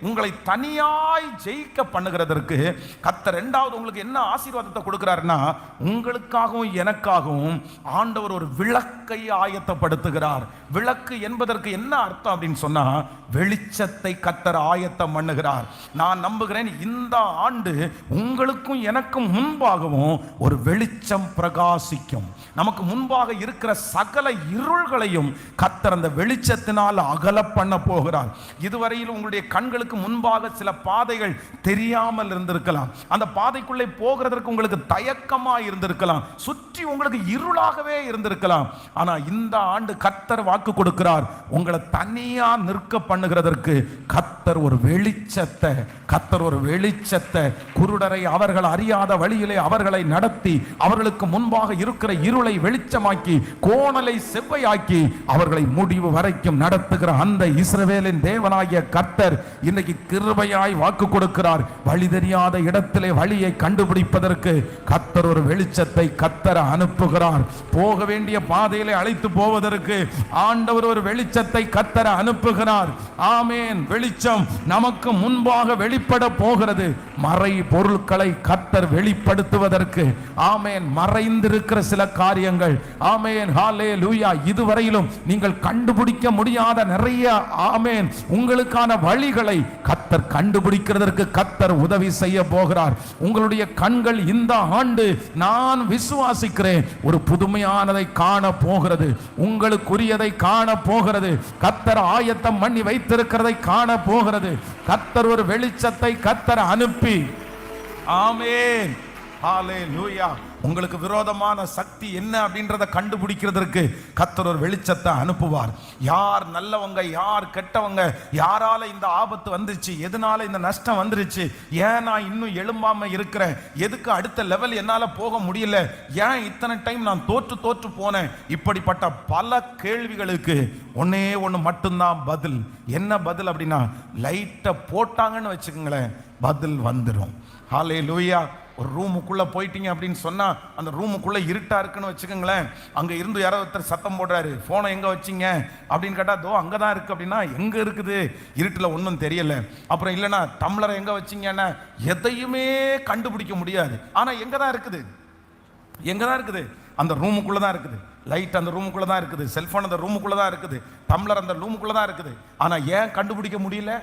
உங்களை தனியாய் ஜெயிக்க பண்ணுகிறதற்கு கர்த்தர் இரண்டாவது உங்களுக்கு என்ன ஆசீர்வாதத்தை கொடுக்கிறார்னா, உங்களுக்காகவும் எனக்காகவும் ஆண்டவர் ஒரு விளக்கை ஆயத்தப்படுத்துகிறார். விளக்கு என்பதற்கு என்ன அர்த்தம் அப்படின்னு சொன்னா, வெளிச்சத்தை கர்த்தர் ஆயத்தம் பண்ணுகிறார். நான் நம்புகிறேன், இந்த ஆண்டு உங்களுக்கும் எனக்கும் முன்பாகவும் ஒரு வெளிச்சம் பிரகாசிக்கும். நமக்கு முன்பாக இருக்கிற சகல இருள்களையும் கர்த்தர் அந்த வெளிச்சத்தினால் அகல பண்ண போகிறார். இதுவரையில் உங்களுடைய கண்களுக்கு முன்பாக சில பாதைகள் தெரியாமல் இருந்திருக்கலாம், அந்த பாதைக்குள்ளே போகிறதற்கு உங்களுக்கு தயக்கமா இருந்திருக்கலாம், சுற்றி உங்களுக்கு இருளாகவே இருந்திருக்கலாம். ஆனா இந்த ஆண்டு கர்த்தர் வாக்கு கொடுக்கிறார், உங்களை தனியா நிற்க பண்ணுகிறதற்கு கர்த்தர் ஒரு வெளிச்சத்தை, குருடரை அவர்கள் அறியாத வழியிலே அவர்களை நடத்தி, அவர்களுக்கு முன்பாக இருக்கிற இருளை வெளிச்சமாக்கி, கோணலை செவ்வையாக்கி, அவர்களை முடிவு வரைக்கும் நடத்துகிற அந்த இஸ்ரவேலின் தேவனாகிய கர்த்தர் இன்னைக்கு கிருபையாய் வாக்கு கொடுக்கிறார். வழி தெரியாத இடத்திலே வழியை கண்டுபிடிப்பதற்கு கர்த்தர் ஒரு வெளிச்சத்தை கர்த்தர் அனுப்புகிறார். போக வேண்டிய பாதையிலே அழைத்து போவதற்கு ஆண்டவர் ஒரு வெளிச்சத்தை கர்த்தர் அனுப்புகிறார். ஆமென். வெளிச்சம் நமக்கு முன்பாக வெளிப்பட போகிறது. மறை பொருட்களை கர்த்தர் வெளிப்படுத்துவதற்கு ஆமென் மறைந்திருக்கிற சில காரியங்கள் ஆமென் ஹல்லேலூயா இதுவரையிலும் நீங்கள் கண்டுபிடிக்க முடியாத நிறைய ஆமென் உங்களுக்கான வழிகளை கர்த்தர் கண்டுபிடிக்கிறதற்கு கர்த்தர் உதவி செய்ய போகிறார். உங்களுடைய கண்கள் இந்த ஆண்டு நான் விசுவாசிக்கிறேன் ஒரு புதுமையானதை காண போகிறது. உங்களுக்குரியதை காண போகிறது. கர்த்தர் ஆயத்தம் பண்ணி வைத்திருக்கிறதை காண போகிறது. கர்த்தர் ஒரு வெளிச்சத்தை கர்த்தர் அனுப்பி ஆமென் ஹல்லேலூயா உங்களுக்கு விரோதமான சக்தி என்ன அப்படின்றத கண்டுபிடிக்கிறதற்கு கர்த்தர் ஒரு வெளிச்சத்தை அனுப்புவார். யார் நல்லவங்க யார் கெட்டவங்க, யாரால இந்த ஆபத்து வந்துச்சு, எதனால இந்த நஷ்டம் வந்துருச்சு, ஏன் நான் இன்னும் எழும்பாம இருக்கிறேன், எதுக்கு அடுத்த லெவல் என்னால போக முடியல, ஏன் இத்தனை டைம் நான் தோற்று போனேன், இப்படிப்பட்ட பல கேள்விகளுக்கு ஒன்னே ஒன்று மட்டும்தான் பதில். என்ன பதில் அப்படின்னா லைட்டை போட்டாங்கன்னு வச்சுக்கோங்களேன் பதில் வந்துடும். ஹல்லேலூயா. ஒரு ரூமுக்குள்ள போயிட்டீங்க அப்படின்னு சொன்னா அந்த ரூமுக்குள்ள இருட்டா இருக்குன்னு வச்சுக்கோங்களேன். அங்க இருந்து யாரோ ஒருத்தர் சத்தம் போடுறாரு, போனை எங்க வச்சிங்க அப்படின்னு கேட்டா தோ அங்கதான் இருக்கு அப்படின்னா எங்க இருக்குது, இருட்டுல ஒன்றும் தெரியல. அப்புறம் இல்லைன்னா டம்ளரை எங்க வச்சிங்கன்னா எதையுமே கண்டுபிடிக்க முடியாது. ஆனா எங்கதான் இருக்குது, எங்கதான் இருக்குது, அந்த ரூமுக்குள்ளதான் இருக்குது. லைட் அந்த ரூமுக்குள்ளதான் இருக்குது, செல்போன் அந்த ரூமுக்குள்ளதான் இருக்குது, டம்ளர் அந்த ரூமுக்குள்ளதான் இருக்குது. ஆனா ஏன் கண்டுபிடிக்க முடியல,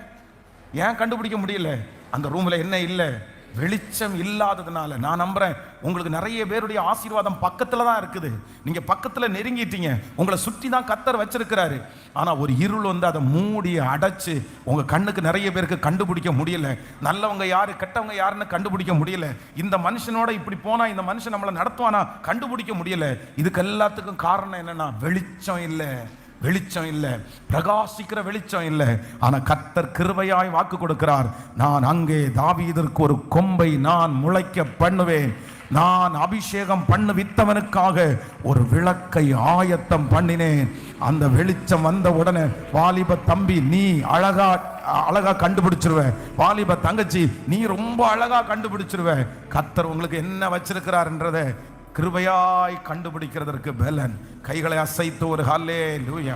ஏன் கண்டுபிடிக்க முடியல? அந்த ரூம்ல என்ன இல்லை, வெளிச்சம் இல்லாததுனால. நான் நம்புறேன் உங்களுக்கு நிறைய பேருடைய ஆசீர்வாதம் பக்கத்துல தான் இருக்குது. நீங்க பக்கத்துல நெருங்கிட்டீங்க, உங்களை சுற்றி தான் கர்த்தர் வச்சிருக்கிறாரு. ஆனா ஒரு இருள் வந்து அதை மூடி அடைச்சு உங்க கண்ணுக்கு நிறைய பேருக்கு கண்டுபிடிக்க முடியல. நல்லவங்க யாரு கெட்டவங்க யாருன்னு கண்டுபிடிக்க முடியல. இந்த மனுஷனோட இப்படி போனா இந்த மனுஷன் நம்மளை நடத்துவானா கண்டுபிடிக்க முடியல. இதுக்கு எல்லாத்துக்கும் காரணம் என்னன்னா வெளிச்சம் இல்லை, வெளிச்சம் இல்லை, பிரகாசிக்கிற வெளிச்சம் இல்லை. ஆனா கர்த்தர் கிருபையாய் வாக்கு கொடுக்கிறார். நான் அங்கே தாவீதிற்கு ஒரு கொம்பை நான் முளைக்க பண்ணுவேன், நான் அபிஷேகம் பண்ணு வித்தவனுக்காக ஒரு விளக்கை ஆயத்தம் பண்ணினேன். அந்த வெளிச்சம் வந்த உடனே வாலிப தம்பி நீ அழகா கண்டுபிடிச்சிருவ, வாலிப தங்கச்சி நீ ரொம்ப அழகா கண்டுபிடிச்சிருவ. கர்த்தர் உங்களுக்கு என்ன வச்சிருக்கிறார்ன்றதை கிருபையாய் கண்டுபிடிக்கிறதற்கு பலன். கைகளை அசைத்து ஒரு ஹல்லேலூயா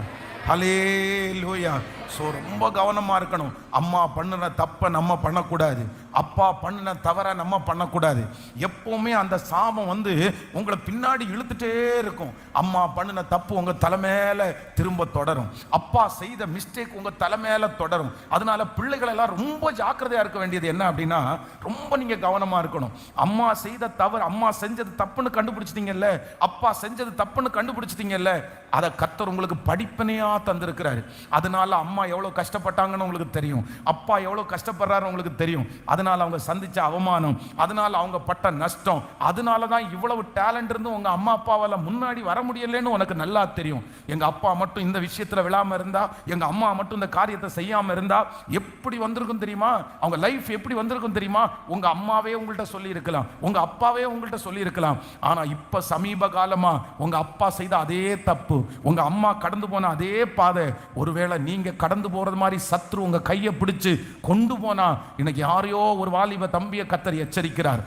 ஹல்லேலூயா. ஸோ ரொம்ப கவனமாக இருக்கணும். அம்மா பண்ணின தப்பை நம்ம பண்ணக்கூடாது, அப்பா பண்ணின தவறை நம்ம பண்ணக்கூடாது. எப்போவுமே அந்த சாபம் வந்து உங்களை பின்னாடி இழுத்துட்டே இருக்கும். அம்மா பண்ணின தப்பு உங்கள் தலைமையில திரும்ப தொடரும், அப்பா செய்த மிஸ்டேக் உங்கள் தலைமையில தொடரும். அதனால பிள்ளைகள் எல்லாம் ரொம்ப ஜாக்கிரதையாக இருக்க வேண்டியது என்ன அப்படின்னா ரொம்ப நீங்கள் கவனமாக இருக்கணும். அம்மா செய்த தவறு, அம்மா செஞ்சது தப்புன்னு கண்டுபிடிச்சிட்டீங்கல்ல, அப்பா செஞ்சது தப்புன்னு கண்டுபிடிச்சிட்டீங்கல்ல, அதை கர்த்தர் உங்களுக்கு படிப்பினையாக தந்திருக்கிறாரு. அதனால அம்மா எவ்வளோ கஷ்டப்பட்டாங்கன்னு உங்களுக்கு தெரியும், அப்பா எவ்வளோ கஷ்டப்படுறாரு உங்களுக்கு தெரியும். அதனால அவங்க சந்திச்ச அவமானம், அதனால அவங்க பட்ட நஷ்டம், அதனால தான் இவ்வளவு டேலண்ட் இருந்து உங்க அம்மா அப்பாவால் முன்னாடி வர முடியலன்னு உனக்கு நல்லா தெரியும். எங்க அப்பா மட்டும் இந்த விஷயத்துல விழாம இருந்தா, எங்க அம்மா மட்டும் இந்த காரியத்தை செய்யாம இருந்தா எப்படி வந்திருக்கும் தெரியுமா, அவங்க லைஃப் எப்படி வந்திருக்கும் தெரியுமா? உங்க அம்மாவே உங்கள்கிட்ட சொல்லி இருக்கலாம், உங்க அப்பாவே உங்கள்கிட்ட சொல்லி இருக்கலாம். ஆனா இப்ப சமீப காலமா உங்க அப்பா செய்த அதே தப்பு, உங்க அம்மா கடந்து போன அதே பாதை, ஒருவேளை நீங்க கடந்து போறது மாதிரி சத்ரு உங்க கையை பிடிச்சு கொண்டு போனா, இன்னைக்கு யாரையோ ஒரு வாலிப தம்பியை கர்த்தர் எச்சரிக்கிறார்,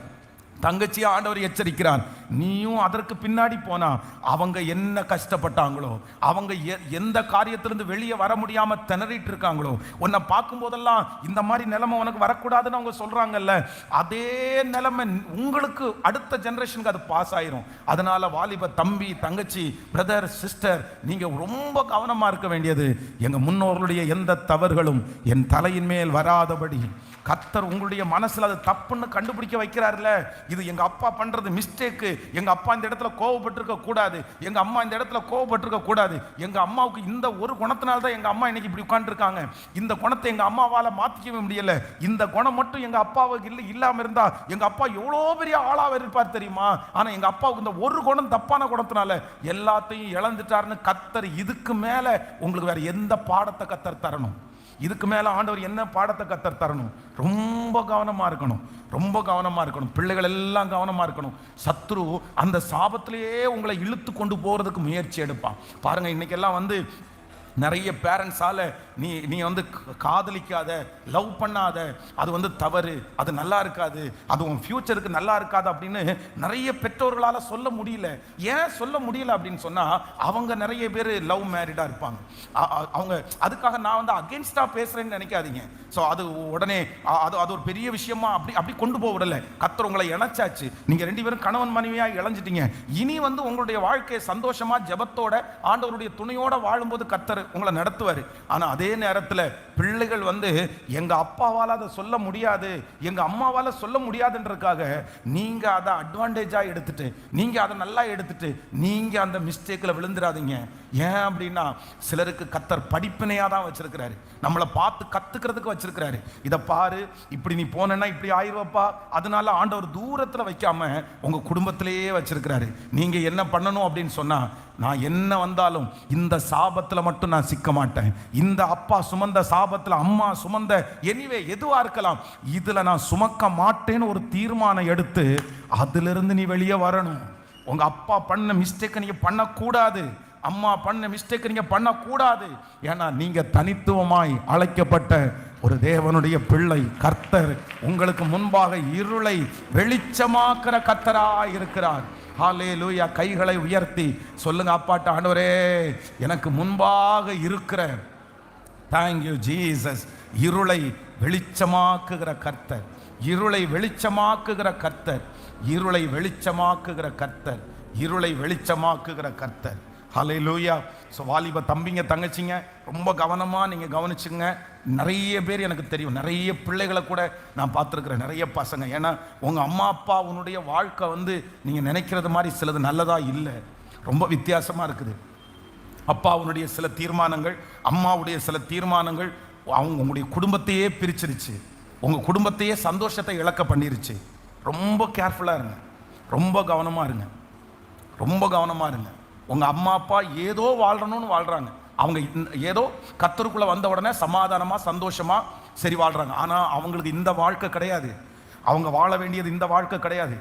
தங்கச்சியை ஆண்டவர் எச்சரிக்கிறார். நீயும் அதற்கு பின்னாடி போனா அவங்க என்ன கஷ்டப்பட்டாங்களோ, அவங்க எந்த காரியத்திலிருந்து வெளியே வர முடியாம திணறிட்டு இருக்காங்களோ, உன்னை பார்க்கும் போதெல்லாம் இந்த மாதிரி நிலைமை உனக்கு வரக்கூடாதுன்னு அவங்க சொல்றாங்கல்ல, அதே நிலைமை உங்களுக்கு அடுத்த ஜெனரேஷனுக்கு அது பாஸ் ஆயிரும். அதனால வாலிப தம்பி தங்கச்சி பிரதர் சிஸ்டர் நீங்க ரொம்ப கவனமா இருக்க வேண்டியது, எங்க முன்னோர்களுடைய எந்த தவறுகளும் என் தலையின் மேல் வராதபடி கர்த்தர் உங்களுடைய மனசுல அது தப்புன்னு கண்டுபிடிக்க வைக்கிறார்ல. இது எங்க அப்பா பண்றது மிஸ்டேக்கு, எங்க அப்பா இந்த இடத்துல கோவப்பட்டிருக்க கூடாது, எங்க அம்மா இந்த இடத்துல கோவப்பட்டிருக்க கூடாது, எங்க அம்மாவுக்கு இந்த ஒரு குணத்தினால தான் எங்க அம்மா இன்னைக்கு இப்படி உட்கார்ந்துருக்காங்க, இந்த குணத்தை எங்க அம்மாவால மாத்திக்கவே முடியல, இந்த குணம் மட்டும் எங்க அப்பாவுக்கு இல்லாம இருந்தா எங்க அப்பா எவ்வளோ பெரிய ஆளாக இருப்பார் தெரியுமா? ஆனா எங்க அப்பாவுக்கு இந்த ஒரு குணம் தப்பான குணத்தினால எல்லாத்தையும் இழந்துட்டாருன்னு கர்த்தர் இதுக்கு மேல உங்களுக்கு வேற எந்த பாடத்தை கர்த்தர் தரணும்? இதுக்கு மேல ஆண்டவர் என்ன பாடத்தை கர்த்தர் தரணும்? ரொம்ப கவனமா இருக்கணும், ரொம்ப கவனமா இருக்கணும். பிள்ளைகள் எல்லாம் கவனமா இருக்கணும். சத்ரு அந்த சாபத்திலேயே உங்களை இழுத்து கொண்டு போறதுக்கு முயற்சி எடுப்பான். பாருங்க இன்னைக்கெல்லாம் வந்து நிறைய பேரண்ட்ஸால நீ நீ வந்து காதலிக்காத, லவ் பண்ணாத, அது வந்து தவறு, அது நல்லா இருக்காது, அது உன் ஃபியூச்சருக்கு நல்லா இருக்காது அப்படின்னு நிறைய பெற்றோர்களால் சொல்ல முடியல. ஏன் சொல்ல முடியல அப்படின்னு சொன்னா, அவங்க நிறைய பேர் லவ் மேரிடா இருப்பாங்க. அவங்க அதுக்காக நான் வந்து அகேன்ஸ்டா பேசுறேன்னு நினைக்காதீங்க. ஸோ அது உடனே அது ஒரு பெரிய விஷயமா அப்படி கொண்டு போகல. கர்த்தர் உங்களை இணைச்சாச்சு, நீங்க ரெண்டு பேரும் கணவன் மனைவியா இணைஞ்சிட்டீங்க. இனி வந்து உங்களுடைய வாழ்க்கையை சந்தோஷமா ஜெபத்தோட ஆண்டவருடைய துணையோட வாழும்போது கர்த்தர் உங்களை நடத்துவார். ஆனா அதே நேரத்தில் பிள்ளைகள் வந்து எங்க அப்பாவால் அதை சொல்ல முடியாது, எங்க அம்மாவால் சொல்ல முடியாதுன்றதுக்காக நீங்க அதை அட்வான்டேஜா எடுத்துட்டு, நீங்க அதை நல்லா எடுத்துட்டு நீங்க அந்த மிஸ்டேக்ல விழுந்துடாதீங்க. ஏன் அப்படின்னா, சிலருக்கு கர்த்தர் படிப்பினையா தான் வச்சிருக்கிறாரு, நம்மளை பார்த்து கத்துக்கிறதுக்கு வச்சிருக்கிறாரு. இதை பாரு, இப்படி நீ போனா இப்படி ஆயிடுவப்பா. அதனால ஆண்டவர் தூரத்துல வைக்காம உங்க குடும்பத்திலேயே வச்சிருக்கிறாரு. நீங்க என்ன பண்ணணும் அப்படின்னு சொன்னா, நான் என்ன வந்தாலும் இந்த சாபத்துல மட்டும் நான் சிக்க மாட்டேன். இந்த அப்பா சுமந்த சாபத்துல, அம்மா சுமந்த, எனிவே எதுவா இருக்கலாம், இதுல நான் சுமக்க மாட்டேன்னு ஒரு தீர்மானம் எடுத்து அதுல இருந்து நீ வெளியே வரணும். உங்க அப்பா பண்ண மிஸ்டேக்கை நீங்க பண்ணக்கூடாது, அம்மா பண்ண மிஸ்டேக் நீங்க பண்ணக்கூடாது. ஏன்னா நீங்க தனித்துவமாய் அழைக்கப்பட்ட ஒரு தேவனுடைய பிள்ளை. கர்த்தர் உங்களுக்கு முன்பாக இருளை வெளிச்சமாக்குற கர்த்தராய் இருக்கிறார். ஹல்லேலூயா. கைகளை உயர்த்தி சொல்லுங்க அப்பாட்ட, ஆண்டவரே எனக்கு முன்பாக இருக்கிற, தேங்க்யூ ஜீசஸ், இருளை வெளிச்சமாக்குகிற கர்த்தர், இருளை வெளிச்சமாக்குகிற கர்த்தர், இருளை வெளிச்சமாக்குகிற கர்த்தர், இருளை வெளிச்சமாக்குகிற கர்த்தர். ஹல்லேலூயா. ஸோ வாலிப தம்பிங்க தங்கச்சிங்க, ரொம்ப கவனமாக நீங்கள் கவனிச்சுங்க. நிறைய பேர் எனக்கு தெரியும், நிறைய பிள்ளைகளை கூட நான் பார்த்துருக்குறேன், நிறைய பசங்க. ஏன்னா உங்கள் அம்மா அப்பா உன்னுடைய வாழ்க்கை வந்து நீங்கள் நினைக்கிறது மாதிரி சிலது நல்லதாக இல்லை, ரொம்ப வித்தியாசமாக இருக்குது. அப்பாவுடைய சில தீர்மானங்கள், அம்மாவுடைய சில தீர்மானங்கள் உங்களுடைய குடும்பத்தையே பிரிச்சிருச்சு, உங்கள் குடும்பத்தையே சந்தோஷத்தை இழக்க பண்ணிருச்சு. ரொம்ப கேர்ஃபுல்லாக இருங்க, ரொம்ப கவனமாக இருங்க, ரொம்ப கவனமாக இருங்க. உங்கள் அம்மா அப்பா ஏதோ வாழ்றணும்னு வாழ்கிறாங்க, அவங்க ஏதோ கர்த்தருக்குள்ளே வந்த உடனே சமாதானமாக சந்தோஷமாக சரி வாழ்கிறாங்க. ஆனால் அவங்களுக்கு இந்த வாழ்க்கை கிடையாது, அவங்க வாழ வேண்டியது இந்த வாழ்க்கை கிடையாது.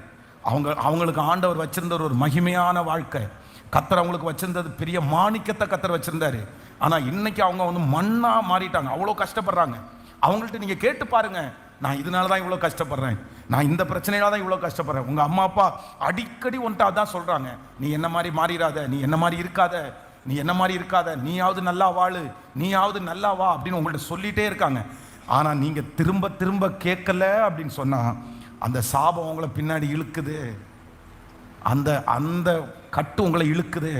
அவங்களுக்கு ஆண்டவர் வச்சிருந்த ஒரு மகிமையான வாழ்க்கை, கர்த்தர் அவங்களுக்கு வச்சிருந்தது பெரிய மாணிக்கத்தை கர்த்தர் வச்சிருந்தாரு. ஆனால் இன்னைக்கு அவங்க வந்து மண்ணாக மாறிட்டாங்க, அவ்வளோ கஷ்டப்படுறாங்க. அவங்கள்ட்ட நீங்கள் கேட்டு பாருங்க, நான் இதனால தான் இவ்வளோ கஷ்டப்படுறேன், நான் இந்த பிரச்சனையால தான் இவ்வளோ கஷ்டப்படுறேன். உங்கள் அம்மா அப்பா அடிக்கடி ஒன்றை அதான் சொல்கிறாங்க, நீ என்ன மாதிரி மாறிடாத, நீ என்ன மாதிரி இருக்காத, நீ என்ன மாதிரி இருக்காத, நீயாவது நல்லா வாழு, நீயாவது நல்லா வா அப்படின்னு உங்கள்கிட்ட சொல்லிகிட்டே இருக்காங்க. ஆனால் நீங்கள் திரும்ப திரும்ப கேட்கல அப்படின்னு சொன்னால் அந்த சாபம் உங்களை பின்னாடி இழுக்குது, அந்த அந்த கட்டு உங்களை இழுக்குது,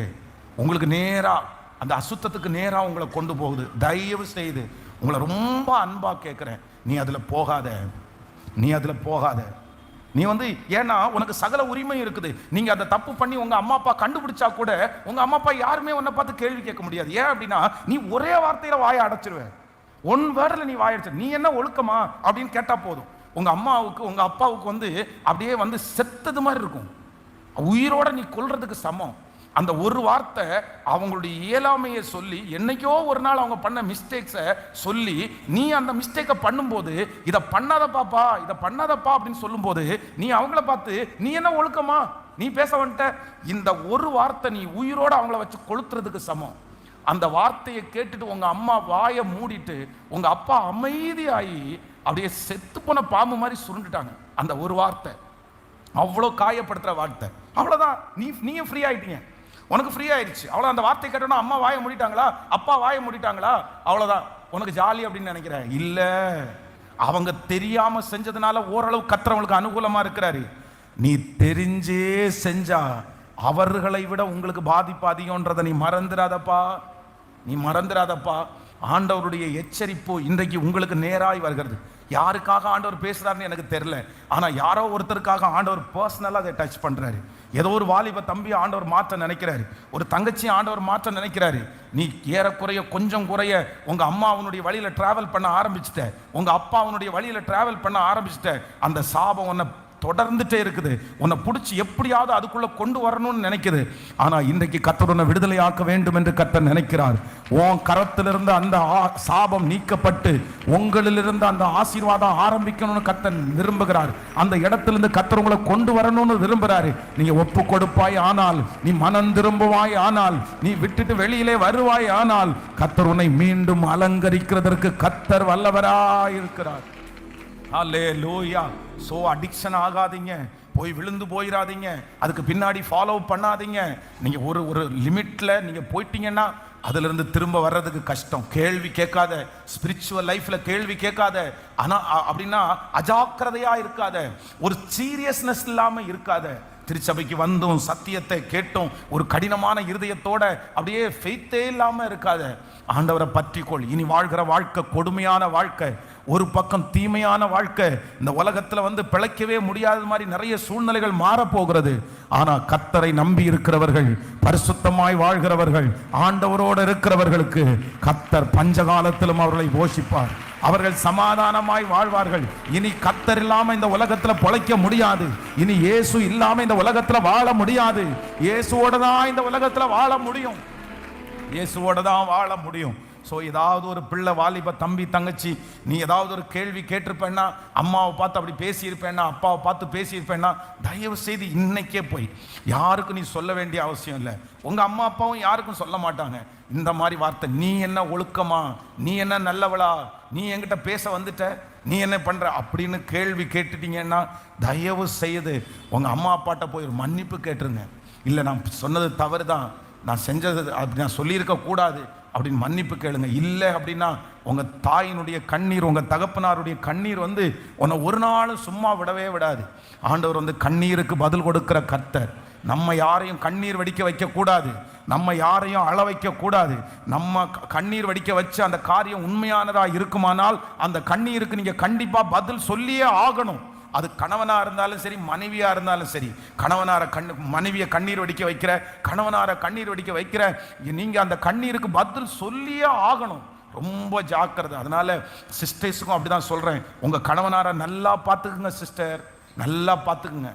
உங்களுக்கு நேராக அந்த அசுத்தத்துக்கு நேராக உங்களை கொண்டு போகுது. தயவு செய்து உங்களை ரொம்ப அன்பாக கேட்குறேன், நீ அதில் போகாத, நீ அதில் போகாத. நீ வந்து ஏன்னா உனக்கு சகல உரிமை இருக்குது. நீங்கள் அதை தப்பு பண்ணி உங்கள் அம்மா அப்பா கண்டுபிடிச்சா கூட உங்கள் அம்மா அப்பா யாருமே உன்னை பார்த்து கேள்வி கேட்க முடியாது. ஏன் அப்படின்னா நீ ஒரே வார்த்தையில் வாயை அடைச்சிருவேன், ஒன் வேர்டில் நீ வாயடிச்ச. நீ என்ன ஒழுக்கமா அப்படின்னு கேட்டால் போதும், உங்கள் அம்மாவுக்கு உங்கள் அப்பாவுக்கு வந்து அப்படியே வந்து செத்தது மாதிரி இருக்கும், உயிரோட நீ கொல்றதுக்கு சமம். அந்த ஒரு வார்த்தை அவங்களுடைய இயலாமையை சொல்லி, என்னைக்கோ ஒரு நாள் அவங்க பண்ண மிஸ்டேக்ஸை சொல்லி, நீ அந்த மிஸ்டேக்கை பண்ணும்போது இதை பண்ணாத பாப்பா, இதை பண்ணாதப்பா அப்படின்னு சொல்லும்போது நீ அவங்கள பார்த்து நீ என்ன ஒழுக்கமா நீ பேச வந்துட்ட, இந்த ஒரு வார்த்தை நீ உயிரோட அவங்கள வச்சு கொளுத்துறதுக்கு சமம். அந்த வார்த்தையை கேட்டுட்டு உங்க அம்மா வாயை மூடிட்டு உங்க அப்பா அமைதியாகி அப்படியே செத்து போன பாம்பு மாதிரி சுருண்டுட்டாங்க. அந்த ஒரு வார்த்தை அவ்வளோ காயப்படுத்துற வார்த்தை, அவ்வளோதான். நீயும் ஃப்ரீ ஆயிட்டீங்க, உனக்கு ஃப்ரீ ஆயிடுச்சு, அவ்வளோ. அந்த வார்த்தை கேட்டோன்னா அம்மா வாயை மூடிட்டாங்களா, அப்பா வாயை மூடிட்டாங்களா, அவ்வளோதான், உனக்கு ஜாலி அப்படின்னு நினைக்கிறேன். இல்லை, அவங்க தெரியாம செஞ்சதுனால ஓரளவு கர்த்தருக்கு அனுகூலமா இருக்கிறாரு. நீ தெரிஞ்சே செஞ்சா அவர்களை விட உங்களுக்கு பாதிப்பு அதிகம்ன்றதை நீ மறந்துடாதப்பா, நீ மறந்துடாதப்பா. ஆண்டவருடைய எச்சரிப்பு இன்றைக்கு உங்களுக்கு நேராய் வருகிறது. யாருக்காக ஆண்டவர் பேசுறாருன்னு எனக்கு தெரியல, ஆனா யாரோ ஒருத்தருக்காக ஆண்டவர் பர்சனலா அதை டச் பண்றாரு. ஏதோ ஒரு வாலிப தம்பி ஆண்டவர் மாற்ற நினைக்கிறாரு, ஒரு தங்கச்சி ஆண்டவர் மாற்ற நினைக்கிறாரு. நீ ஏறக்குறைய கொஞ்சம் குறைய உங்க அம்மா அவனுடைய வழியில டிராவல் பண்ண ஆரம்பிச்சுட்ட, உங்க அப்பா அவனுடைய வழியில டிராவல் பண்ண ஆரம்பிச்சுட்ட, அந்த சாபம் உன்னை தொடர்ந்துட்டே இருக்குது. உன்னை பிடிச்சி எப்படியாவது அதுக்குள்ள கொண்டு வரணும்னு நினைக்குது. ஆனா இன்றைக்கு கர்த்தர் உன்னை விடுதலையாக்க வேண்டும் என்று கர்த்தர் நினைக்கிறார். உன் கரத்திலிருந்து அந்த சாபம் நீக்கப்பட்டு உங்களிலிருந்து அந்த ஆசீர்வாதம் ஆரம்பிக்கணும்னு கர்த்தர் விரும்புகிறார். அந்த இடத்திலிருந்து கர்த்தர் உங்களை கொண்டு வரணும்னு விரும்புகிறாரு. நீங்க ஒப்பு கொடுப்பாய் ஆனால், நீ மனம் திரும்புவாய் ஆனால், நீ விட்டுட்டு வெளியிலே வருவாய் ஆனால், கர்த்தர் உன்னை மீண்டும் அலங்கரிக்கிறதற்கு கர்த்தர் வல்லவராய் இருக்கிறார். அல்லேலூயா. சோ அடிக்ஷன் ஆகாதீங்க, போய் விழுந்து போயிடாதீங்க, அதுக்கு பின்னாடி ஃபாலோ பண்ணாதீங்க. நீங்க ஒரு லிமிட்ல நீங்க போயிட்டீங்கன்னா அதுல இருந்து திரும்ப வர்றதுக்கு கஷ்டம். கேள்வி கேட்காத, ஸ்பிரிச்சுவல் லைஃப்ல கேள்வி கேட்காத, ஆனா அப்படின்னா அஜாக்கிரதையா இருக்காத, ஒரு சீரியஸ்னஸ் இல்லாம இருக்காத. திருச்சபைக்கு வந்தும் சத்தியத்தை கேட்டும் ஒரு கடினமான இருதயத்தோட அப்படியே ஃபெய்த்தே இல்லாம இருக்காத. ஆண்டவரை பற்றிக்கொள். இனி வாழ்கிற வாழ்க்கை கொடுமையான வாழ்க்கை, ஒரு பக்கம் தீமையான வாழ்க்கை. இந்த உலகத்துல வந்து பிழைக்கவே முடியாத மாதிரி நிறைய சூழ்நிலைகள் மாறப்போகிறது. ஆனா கர்த்தரை நம்பி இருக்கிறவர்கள், பரிசுத்தமாய் வாழ்கிறவர்கள், ஆண்டவரோடு இருக்கிறவர்களுக்கு கர்த்தர் பஞ்சகாலத்திலும் அவர்களை போஷிப்பார். அவர்கள் சமாதானமாய் வாழ்வார்கள். இனி கர்த்தர் இல்லாம இந்த உலகத்துல பொழைக்க முடியாது. இனி இயேசு இல்லாம இந்த உலகத்துல வாழ முடியாது. இயேசுவோட தான் இந்த உலகத்துல வாழ முடியும். இயேசுவோட தான் வாழ முடியும். ஸோ ஏதாவது ஒரு பிள்ளை, வாலிப தம்பி, தங்கச்சி, நீ ஏதாவது ஒரு கேள்வி கேட்டிருப்பேன்னா, அம்மாவை பார்த்து அப்படி பேசியிருப்பேன்னா, அப்பாவை பார்த்து பேசியிருப்பேன்னா, தயவு செய்து இன்னைக்கே போய் யாருக்கும் நீ சொல்ல வேண்டிய அவசியம் இல்லை. உங்கள் அம்மா அப்பாவும் யாருக்கும் சொல்ல மாட்டாங்க இந்த மாதிரி வார்த்தை. நீ என்ன ஒழுக்கமா, நீ என்ன நல்லவளா, நீ என்கிட்ட பேச வந்துட்ட, நீ என்ன பண்ற அப்படின்னு கேள்வி கேட்டுட்டீங்கன்னா தயவு செய்து உங்கள் அம்மா அப்பாட்ட போய் ஒரு மன்னிப்பு கேட்டுருங்க. இல்லை நான் சொன்னது தவறு தான், நான் செஞ்சது அப்படி நான் சொல்லியிருக்க கூடாது அப்படின்னு மன்னிப்பு கேளுங்க. இல்லை அப்படின்னா உங்கள் தாயினுடைய கண்ணீர், உங்கள் தகப்பனாருடைய கண்ணீர் வந்து உன்னை ஒரு நாள் சும்மா விடவே விடாது. ஆண்டவர் வந்து கண்ணீருக்கு பதில் கொடுக்கிற கர்த்தர். நம்ம யாரையும் கண்ணீர் வடிக்க வைக்கக்கூடாது, நம்ம யாரையும் அழ வைக்கக்கூடாது. நம்ம கண்ணீர் வடிக்க வச்சு அந்த காரியம் உண்மையானதாக இருக்குமானால் அந்த கண்ணீருக்கு நீங்கள் கண்டிப்பாக பதில் சொல்லியே ஆகணும். அது கணவனாக இருந்தாலும் சரி, மனைவியாக இருந்தாலும் சரி. மனைவியை கண்ணீர் வடிக்க வைக்கிற, கணவனார கண்ணீர் வடிக்க வைக்கிற, நீங்கள் அந்த கண்ணீருக்கு பதில் சொல்லியே ஆகணும். ரொம்ப ஜாக்கிரதை. அதனால சிஸ்டர்ஸுக்கும் அப்படிதான் சொல்கிறேன், உங்கள் கணவனார நல்லா பார்த்துக்குங்க சிஸ்டர், நல்லா பார்த்துக்குங்க,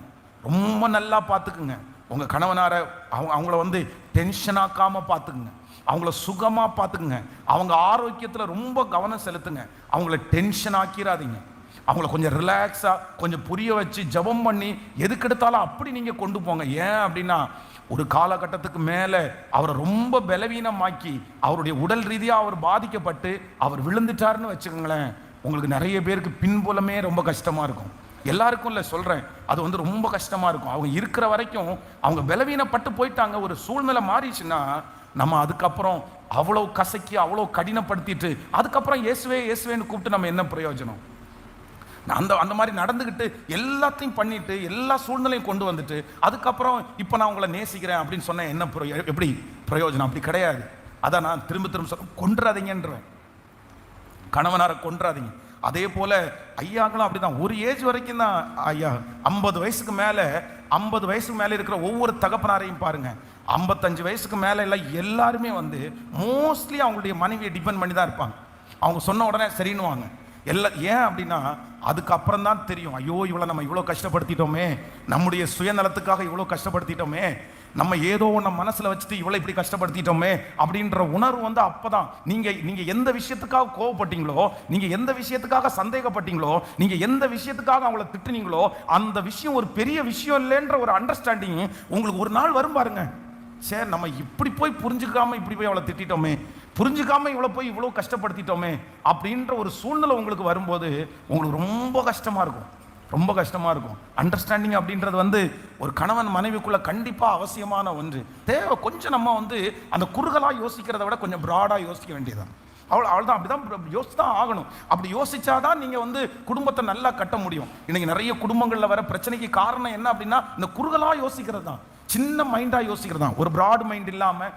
ரொம்ப நல்லா பார்த்துக்குங்க. உங்கள் கணவனார அவங்கள வந்து டென்ஷன் ஆக்காமல் பார்த்துக்குங்க, அவங்கள சுகமாக பார்த்துக்குங்க, அவங்க ஆரோக்கியத்தில் ரொம்ப கவனம் செலுத்துங்க. அவங்கள டென்ஷன் ஆக்கிடாதீங்க. அவங்கள கொஞ்சம் ரிலாக்ஸாக கொஞ்சம் புரிய வச்சு ஜெபம் பண்ணி எதுக்கு எடுத்தாலும் அப்படி நீங்கள் கொண்டு போங்க. ஏன் அப்படின்னா ஒரு காலகட்டத்துக்கு மேலே அவரை ரொம்ப பலவீனமாக்கி அவருடைய உடல் ரீதியாக அவர் பாதிக்கப்பட்டு அவர் விழுந்துட்டாருன்னு வச்சுக்கோங்களேன், உங்களுக்கு நிறைய பேருக்கு பின்புலமே ரொம்ப கஷ்டமாக இருக்கும். எல்லாருக்கும் இல்லை சொல்கிறேன், அது வந்து ரொம்ப கஷ்டமாக இருக்கும். அவங்க இருக்கிற வரைக்கும் அவங்க பலவீனப்பட்டு போயிட்டாங்க. ஒரு சூழ்நிலை மாறிச்சுன்னா நம்ம அதுக்கப்புறம் அவ்வளோ கசக்கி அவ்வளோ கடினப்படுத்திட்டு அதுக்கப்புறம் இயேசுவே இயேசுவேன்னு கூப்பிட்டு நம்ம என்ன பிரயோஜனம்? அந்த மாதிரி நடந்துக்கிட்டு எல்லாத்தையும் பண்ணிட்டு எல்லா சூழ்நிலையும் கொண்டு வந்துட்டு அதுக்கப்புறம் இப்போ நான் உங்களை நேசிக்கிறேன் அப்படின்னு சொன்னேன், என்ன எப்படி பிரயோஜனம்? அப்படி கிடையாது. அதான் நான் திரும்ப சொல்ல, கொன்றாதீங்கன்றேன், கணவனாரை கொன்றாதீங்க. அதே போல ஐயாக்களும் அப்படிதான். ஒரு ஏஜ் வரைக்கும் தான் ஐயா, 50 வயசுக்கு மேலே இருக்கிற ஒவ்வொரு தகப்பனாரையும் பாருங்க, 55 வயசுக்கு மேலே எல்லாம் எல்லாருமே வந்து மோஸ்ட்லி அவங்களுடைய மனைவியை டிபெண்ட் பண்ணி தான் இருப்பாங்க. அவங்க சொன்ன உடனே சரின்னுவாங்க எல்லாம். ஏன் அப்படின்னா அதுக்கப்புறம் தான் தெரியும், ஐயோ இவ்வளோ நம்ம இவ்வளோ கஷ்டப்படுத்திட்டோமே, நம்முடைய சுயநலத்துக்காக இவ்வளோ கஷ்டப்படுத்திட்டோமே, நம்ம ஏதோ ஒன்று மனசில் வச்சுட்டு இவ்வளோ இப்படி கஷ்டப்படுத்திட்டோமே அப்படின்ற உணர்வு வந்து அப்போதான். நீங்கள் எந்த விஷயத்துக்காக கோவப்பட்டீங்களோ, நீங்கள் எந்த விஷயத்துக்காக சந்தேகப்பட்டீங்களோ, நீங்கள் எந்த விஷயத்துக்காக அவங்கள திட்டுனீங்களோ அந்த விஷயம் ஒரு பெரிய விஷயம் இல்லைன்ற ஒரு அண்டர்ஸ்டாண்டிங் உங்களுக்கு ஒரு நாள் வரும் பாருங்க. சரி நம்ம இப்படி போய் புரிஞ்சுக்காம இப்படி போய் அவளை திட்டோமே, புரிஞ்சுக்காம இவ்வளோ போய் இவ்வளோ கஷ்டப்படுத்திட்டோமே அப்படின்ற ஒரு சூழ்நிலை உங்களுக்கு வரும்போது உங்களுக்கு ரொம்ப கஷ்டமாக இருக்கும், ரொம்ப கஷ்டமாக இருக்கும். அண்டர்ஸ்டாண்டிங் அப்படின்றது வந்து ஒரு கணவன் மனைவிக்குள்ள கண்டிப்பாக அவசியமான ஒன்று. தேவை. கொஞ்சம் நம்ம வந்து அந்த குறுகலாக யோசிக்கிறத விட கொஞ்சம் ப்ராடாக யோசிக்க வேண்டியதான். அவ்வளோதான். அப்படிதான் யோசிச்சு தான் ஆகணும். அப்படி யோசிச்சாதான் நீங்கள் வந்து குடும்பத்தை நல்லா கட்ட முடியும். இன்னைக்கு நிறைய குடும்பங்களில் வர பிரச்சனைக்கு காரணம் என்ன அப்படின்னா இந்த குறுகலாக யோசிக்கிறது தான், சின்ன மைண்டாக யோசிக்கிறது தான், ஒரு ப்ராட் மைண்ட் இல்லாமல்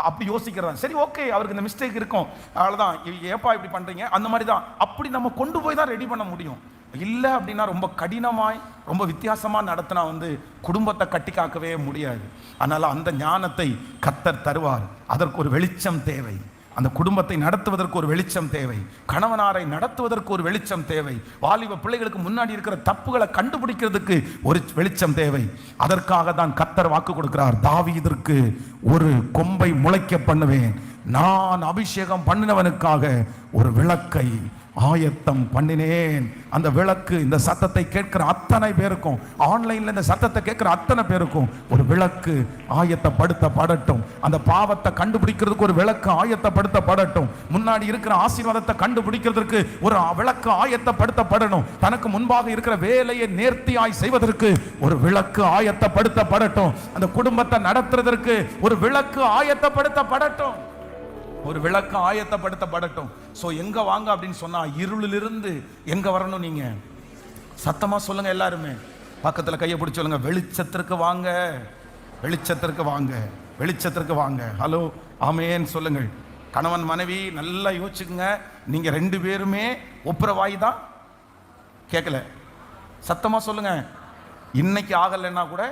அப்படி யோசிக்கிறது. சரி ஓகே, அவருக்கு இந்த மிஸ்டேக் இருக்கும், அவ்வளோதான், ஏப்பா இப்படி பண்ணுறீங்க, அந்த மாதிரி தான். அப்படி நம்ம கொண்டு போய் தான் ரெடி பண்ண முடியும். இல்லை அப்படின்னா ரொம்ப கடினமாய் ரொம்ப வித்தியாசமாக நடத்தினா வந்து குடும்பத்தை கட்டி காக்கவே முடியாது. அதனால் அந்த ஞானத்தை கர்த்தர் தருவார். அதற்கு ஒரு வெளிச்சம் தேவை. அந்த குடும்பத்தை நடத்துவதற்கு ஒரு வெளிச்சம் தேவை, கணவனாரை நடத்துவதற்கு ஒரு வெளிச்சம் தேவை, வாலிப பிள்ளைகளுக்கு முன்னாடி இருக்கிற தப்புகளை கண்டுபிடிக்கிறதுக்கு ஒரு வெளிச்சம் தேவை. அதற்காக தான் கர்த்தர் வாக்கு கொடுக்கிறார், தாவீதிற்கு ஒரு கொம்பை முளைக்க பண்ணுவேன், நான் அபிஷேகம் பண்ணினவனுக்காக ஒரு விளக்கை ஆயத்தம் பண்ணினேன். அந்த விளக்கு இந்த சத்தத்தை கேட்கிற அத்தனை பேருக்கும், ஆன்லைன்ல இந்த சத்தத்தை கேட்கிற அத்தனை பேருக்கும் ஒரு விளக்கு ஆயத்தப்படுத்தப்படட்டும். அந்த பாவத்தை கண்டுபிடிக்கிறதுக்கு ஒரு விளக்கு ஆயத்தப்படுத்தப்படட்டும். முன்னாடி இருக்கிற ஆசீர்வாதத்தை கண்டுபிடிக்கிறதுக்கு ஒரு விளக்கு ஆயத்தப்படுத்தப்படணும். தனக்கு முன்பாக இருக்கிற வேலையை நேர்த்தியாய் செய்வதற்கு ஒரு விளக்கு ஆயத்தப்படுத்தப்படட்டும். அந்த குடும்பத்தை நடத்துறதற்கு ஒரு விளக்கு ஆயத்தப்படுத்தப்படட்டும். ஒரு விளக்கு ஆயத்தப்படுத்தப்படட்டும். சோ எங்க வாங்க அப்படின்னு சொன்னா, இருளிலிருந்து எங்க வரணும்? நீங்க சத்தமா சொல்லுங்க, எல்லாருமே பக்கத்துல கையை பிடிச்சு சொல்லுங்க, வெளிச்சத்திற்கு வாங்க, வெளிச்சத்திற்கு வாங்க, வெளிச்சத்திற்கு வாங்க. ஹலோ, ஆமேன் சொல்லுங்கள். கணவன் மனைவி நல்லா யோசிச்சுக்குங்க, நீங்க ரெண்டு பேருமே ஒப்புரவாய் தான். கேட்கல, சத்தமா சொல்லுங்க. இன்னைக்கு ஆகலைன்னா கூட,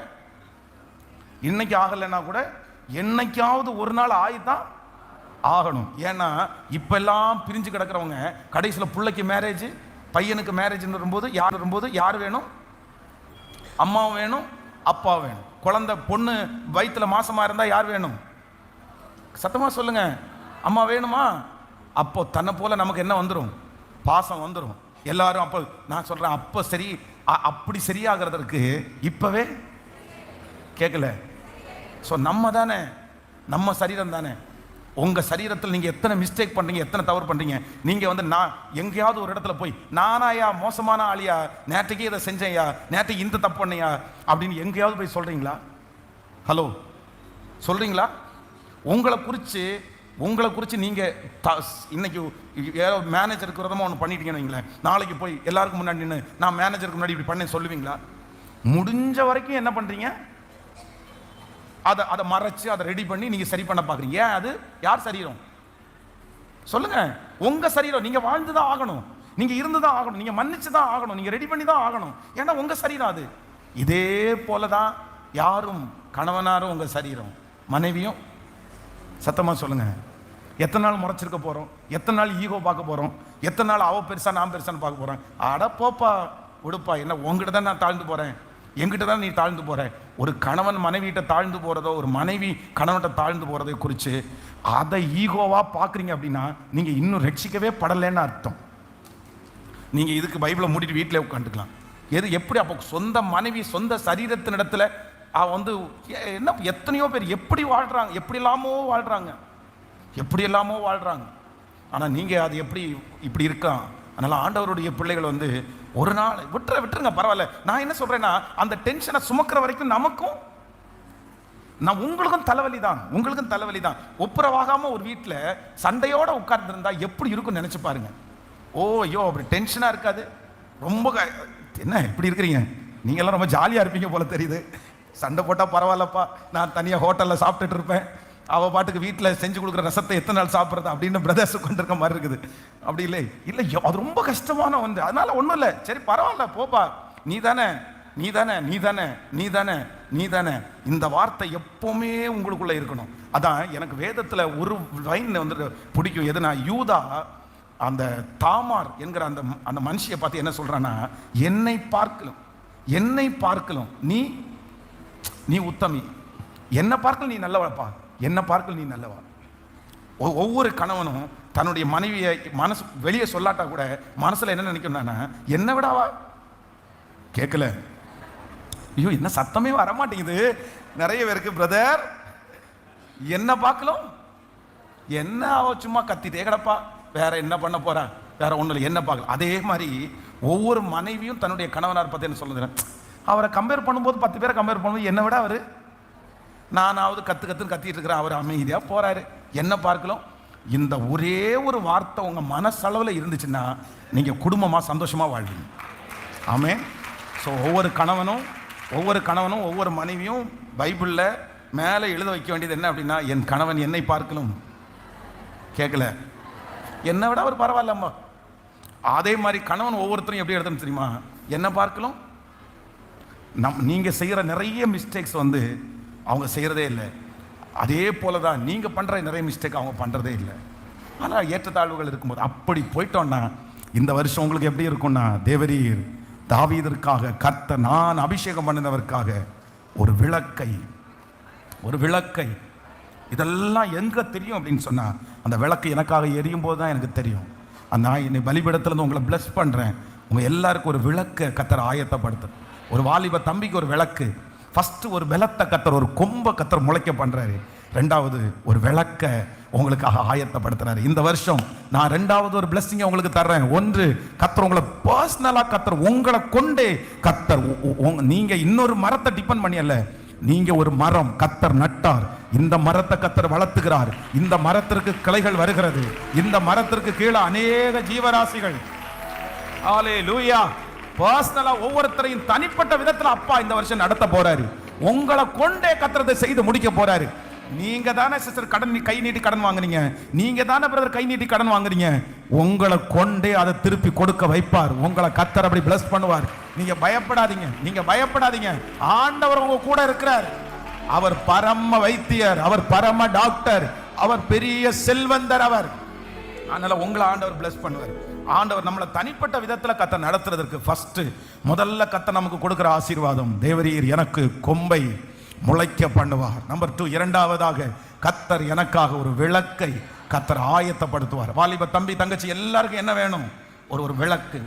இன்னைக்கு ஆகலைன்னா கூட என்னைக்காவது ஒரு நாள் ஆயிதான் ஆகணும். ஏன்னா இப்பெல்லாம் பிரிஞ்சு கிடக்கிறவங்க கடைசியில் பிள்ளைக்கு மேரேஜ், பையனுக்கு மேரேஜ் வரும்போது யார் வேணும்? அம்மாவும் வேணும், அப்பா வேணும். குழந்தை பொண்ணு வயிற்றுல மாசமா இருந்தா யார் வேணும்? சத்தமா சொல்லுங்க, அம்மா வேணுமா? அப்போ தன்னை போல நமக்கு என்ன வந்துடும்? பாசம் வந்துடும். எல்லாரும் அப்போ நான் சொல்றேன், அப்போ சரி, அப்படி சரியாகிறதுக்கு இப்பவே கேட்கல. ஸோ நம்ம தானே, நம்ம சரீரம் தானே. உங்க சரீரத்தில் நீங்க எத்தனை மிஸ்டேக் பண்றீங்க, எத்தனை தவறு பண்றீங்க. நீங்க வந்து நான் எங்கேயாவது ஒரு இடத்துல போய், நானாயா மோசமான ஆளியா, நேற்றுக்கே இதை செஞ்சேயா, நேற்றுக்கு இந்த தப்பு பண்ணையா அப்படின்னு எங்கேயாவது போய் சொல்றீங்களா? ஹலோ, சொல்றீங்களா? உங்களை குறித்து நீங்க இன்னைக்கு ஏதோ மேனேஜருக்கு விரதமா ஒன்று பண்ணிட்டீங்கன்னு வைங்களேன், நாளைக்கு போய் எல்லாருக்கும் முன்னாடி நின்று நான் மேனேஜருக்கு முன்னாடி இப்படி பண்ணேன் சொல்லுவீங்களா? முடிஞ்ச வரைக்கும் என்ன பண்றீங்க? அதை மறைச்சு அதை ரெடி பண்ணி நீங்க சரி பண்ண பாக்குறீங்க. ஏன்? அது யார் சரீரம்? சொல்லுங்க, உங்க சரீரம். நீங்க வாழ்ந்துதான் ஆகணும், நீங்க இருந்துதான் ஆகணும், நீங்க மன்னிச்சுதான் ஆகணும், நீங்க ரெடி பண்ணி தான் ஆகணும். ஏன்னா உங்க சரீரம் அது. இதே போலதான் யாரும், கணவனாரும் உங்க சரீரம், மனைவியும். சத்தமா சொல்லுங்க. எத்தனை நாள் முறைச்சிருக்க போறோம்? எத்தனை நாள் ஈகோ பார்க்க போறோம்? எத்தனை நாள் அவ பெருசா நான் பெருசான்னு பார்க்க போறேன்? அட போப்பா, விடுப்பா, என்ன உங்ககிட்ட தான் நான் தாழ்ந்து போறேன், என்கிட்ட தான் நீ தாழ்ந்து போற. ஒரு கணவன் மனைவிட்ட தாழ்ந்து போறதோ, ஒரு மனைவி கணவன்கிட்ட தாழ்ந்து போறதை குறித்து அதை ஈகோவா பாக்குறீங்க அப்படின்னா நீங்க இன்னும் ரட்சிக்கவே படலைன்னு அர்த்தம். நீங்க இதுக்கு பைபிளை மூடிட்டு வீட்டிலே உட்காந்துக்கலாம். எப்படி அப்போ சொந்த மனைவி சொந்த சரீரத்தினிடத்துல வந்து என்ன, எத்தனையோ பேர் எப்படி வாழ்றாங்க, எப்படி எல்லாமோ வாழ்றாங்க. ஆனா நீங்க அது எப்படி இப்படி இருக்கான்? அதனால ஆண்டவருடைய பிள்ளைகள் வந்து ஒரு நாள் விட்டுருங்க, பரவாயில்ல. நான் என்ன சொல்றேன்னா, அந்த டென்ஷனை சுமக்கிற வரைக்கும் நமக்கும் உங்களுக்கும் தலைவலி தான். ஒப்புரவாகாம ஒரு வீட்டில் சண்டையோட உட்கார்ந்து இருந்தா எப்படி இருக்கும் நினைச்சு பாருங்க. ஓ ஐயோ, அப்படி டென்ஷனா இருக்காது. ரொம்ப என்ன இப்படி இருக்கிறீங்க, நீங்க எல்லாம் ரொம்ப ஜாலியா இருப்பீங்க போல தெரியுது. சண்டை போட்டா பரவாயில்லப்பா, நான் தனியா ஹோட்டல்ல சாப்பிட்டுட்டு இருப்பேன், அவ பாட்டுக்கு வீட்டில் செஞ்சு கொடுக்குற ரசத்தை எத்தனை நாள் சாப்பிட்றது அப்படின்னு பிரதர்ஸ் கொண்டிருக்க மாதிரி இருக்குது. அப்படி இல்லை, அது ரொம்ப கஷ்டமான வந்து. அதனால ஒன்றும் இல்லை, சரி பரவாயில்ல போப்பா, நீ தானே. இந்த வார்த்தை எப்பவுமே உங்களுக்குள்ள இருக்கணும். அதான் எனக்கு வேதத்துல ஒரு லைன் வந்து பிடிக்கும். எதுனா, யூதா அந்த தாமார் என்கிற அந்த மனுஷியை பார்த்து என்ன சொல்றான்னா, என்னை பார்க்கலும் நீ உத்தமி, என்ன பார்க்கல நீ நல்லவப்பா, என்ன பார்க்கல நீ நல்லவா. ஒவ்வொரு கணவனும் தன்னுடைய மனைவியை மனசு வெளியே சொல்லாட்டா கூட மனசுல என்ன நினைக்கணும்னா, என்ன விடாவா. கேட்கல, ஐயோ என்ன சத்தமே வரமாட்டேங்குது நிறைய பேருக்கு. பிரதர் என்ன பார்க்கலாம், என்ன அவ சும்மா கத்திட்டே கிடப்பா, வேற என்ன பண்ண போறா, வேற ஒண்ணு இல்லை, என்ன பார்க்கலாம். அதே மாதிரி ஒவ்வொரு மனைவியும் தன்னுடைய கணவனார் பத்தி என்ன சொல்லுது, அவரை கம்பேர் பண்ணும்போது 10 பேரை கம்பேர் பண்ணும்போது என்ன விட அவரு, நானாவது கத்துன்னு கத்திட்டு இருக்கிறேன், அவர் அமைதியா போறாரு. என்ன பார்க்கலாம். இந்த ஒரே ஒரு வார்த்தை உங்க மனசளவில் இருந்துச்சுன்னா நீங்க குடும்பமா சந்தோஷமா வாழ்வீங்க. ஆமென். ஸோ ஒவ்வொரு கணவனும் ஒவ்வொரு மனைவியும் பைபிள்ல மேலே எழுத வைக்க வேண்டியது என்ன அப்படின்னா, என் கணவன் என்னை பார்க்கலும். கேட்கல, என்னை விட அவர் பரவாயில்லம்மா. அதே மாதிரி கணவன் ஒவ்வொருத்தரும் எப்படி எழுதணும் தெரியுமா, என்ன பார்க்கலும். நீங்க செய்யற நிறைய மிஸ்டேக்ஸ் வந்து அவங்க செய்யறதே இல்லை. அதே போலதான் நீங்க பண்ற நிறைய மிஸ்டேக் அவங்க பண்றதே இல்லை. ஆனால் ஏற்றத்தாழ்வுகள் இருக்கும்போது அப்படி போயிட்டோம்னா இந்த வருஷம் உங்களுக்கு எப்படி இருக்கும்னா, தேவரீர் தாவீதிற்காக கர்த்தர் நான் அபிஷேகம் பண்ணினவருக்காக ஒரு விளக்கை இதெல்லாம் எங்க தெரியும் அப்படின்னு சொன்னா, அந்த விளக்கு எனக்காக எரியும் போது தான் எனக்கு தெரியும். நான் என்னை பலிபீடத்திலிருந்து உங்களை பிளஸ் பண்றேன். உங்க எல்லாருக்கும் ஒரு விளக்கை கர்த்தர் ஆயத்தப்படுத்து. ஒரு வாலிப தம்பிக்கு ஒரு விளக்கு, ஃபர்ஸ்ட் ஒரு பலத்தை கர்த்தர், ஒரு கொம்பை கர்த்தர் முளைக்க பண்றாரு. ரெண்டாவது ஒரு விளக்க உங்களுக்காக ஆயத்தப்படுத்துறாரு. இந்த வருஷம் நான் ரெண்டாவது ஒரு பிளஸிங் உங்களுக்கு தர்றேன். ஒன்று, கர்த்தர் உங்களை பர்சனலா கர்த்தர் உங்களை கொண்டே கர்த்தர், நீங்க இன்னொரு மரத்தை டிபெண்ட் பண்ணி அல்ல, நீங்க ஒரு மரம் கர்த்தர் நட்டார். இந்த மரத்தை கர்த்தர் வளர்த்துகிறார். இந்த மரத்திற்கு கிளைகள் வருகிறது. இந்த மரத்திற்கு கீழே அநேக ஜீவராசிகள். ஹல்லேலூயா. பர்சனலா ஒவ்வொருத்தரையும் தனிப்பட்ட விதத்துல அப்பா இந்த வருஷம் நடத்த போறாரு. உங்களை கொண்டே கர்த்தரை செய்து முடிக்க போறாரு. நீங்க தானே சிஸ்டர் கை நீட்டி கடன் வாங்குறீங்க, நீங்க தானே பிரதர் கை நீட்டி கடன் வாங்குறீங்க. உங்களை கொண்டே அதை திருப்பி கொடுக்க வைப்பார். உங்களை கர்த்தர் அப்படி பிளஸ் பண்ணுவார். நீங்க பயப்படாதீங்க. ஆண்டவர் உங்க கூட இருக்கிறார். அவர் பரம வைத்தியர், அவர் பரம டாக்டர், அவர் பெரிய செல்வந்தர். அவர் அதனால உங்களை ஆண்டவர் பிளஸ் பண்ணுவார். ஆண்டவர் நம்மளை தனிப்பட்ட விதத்துல கர்த்தர் நடத்துறதற்கு முதல்ல கர்த்தர் நமக்கு கொடுக்கிற ஆசீர்வாதம், தேவரீர் எனக்கு கொம்பை முளைக்க பண்ணுவார். நம்பர் 2, இரண்டாவதாக கர்த்தர் எனக்காக ஒரு விளக்கை கர்த்தர் ஆயத்தப்படுத்துவார். வாலிப தம்பி தங்கச்சி எல்லாருக்கும் என்ன வேணும்? ஒரு விளக்கு.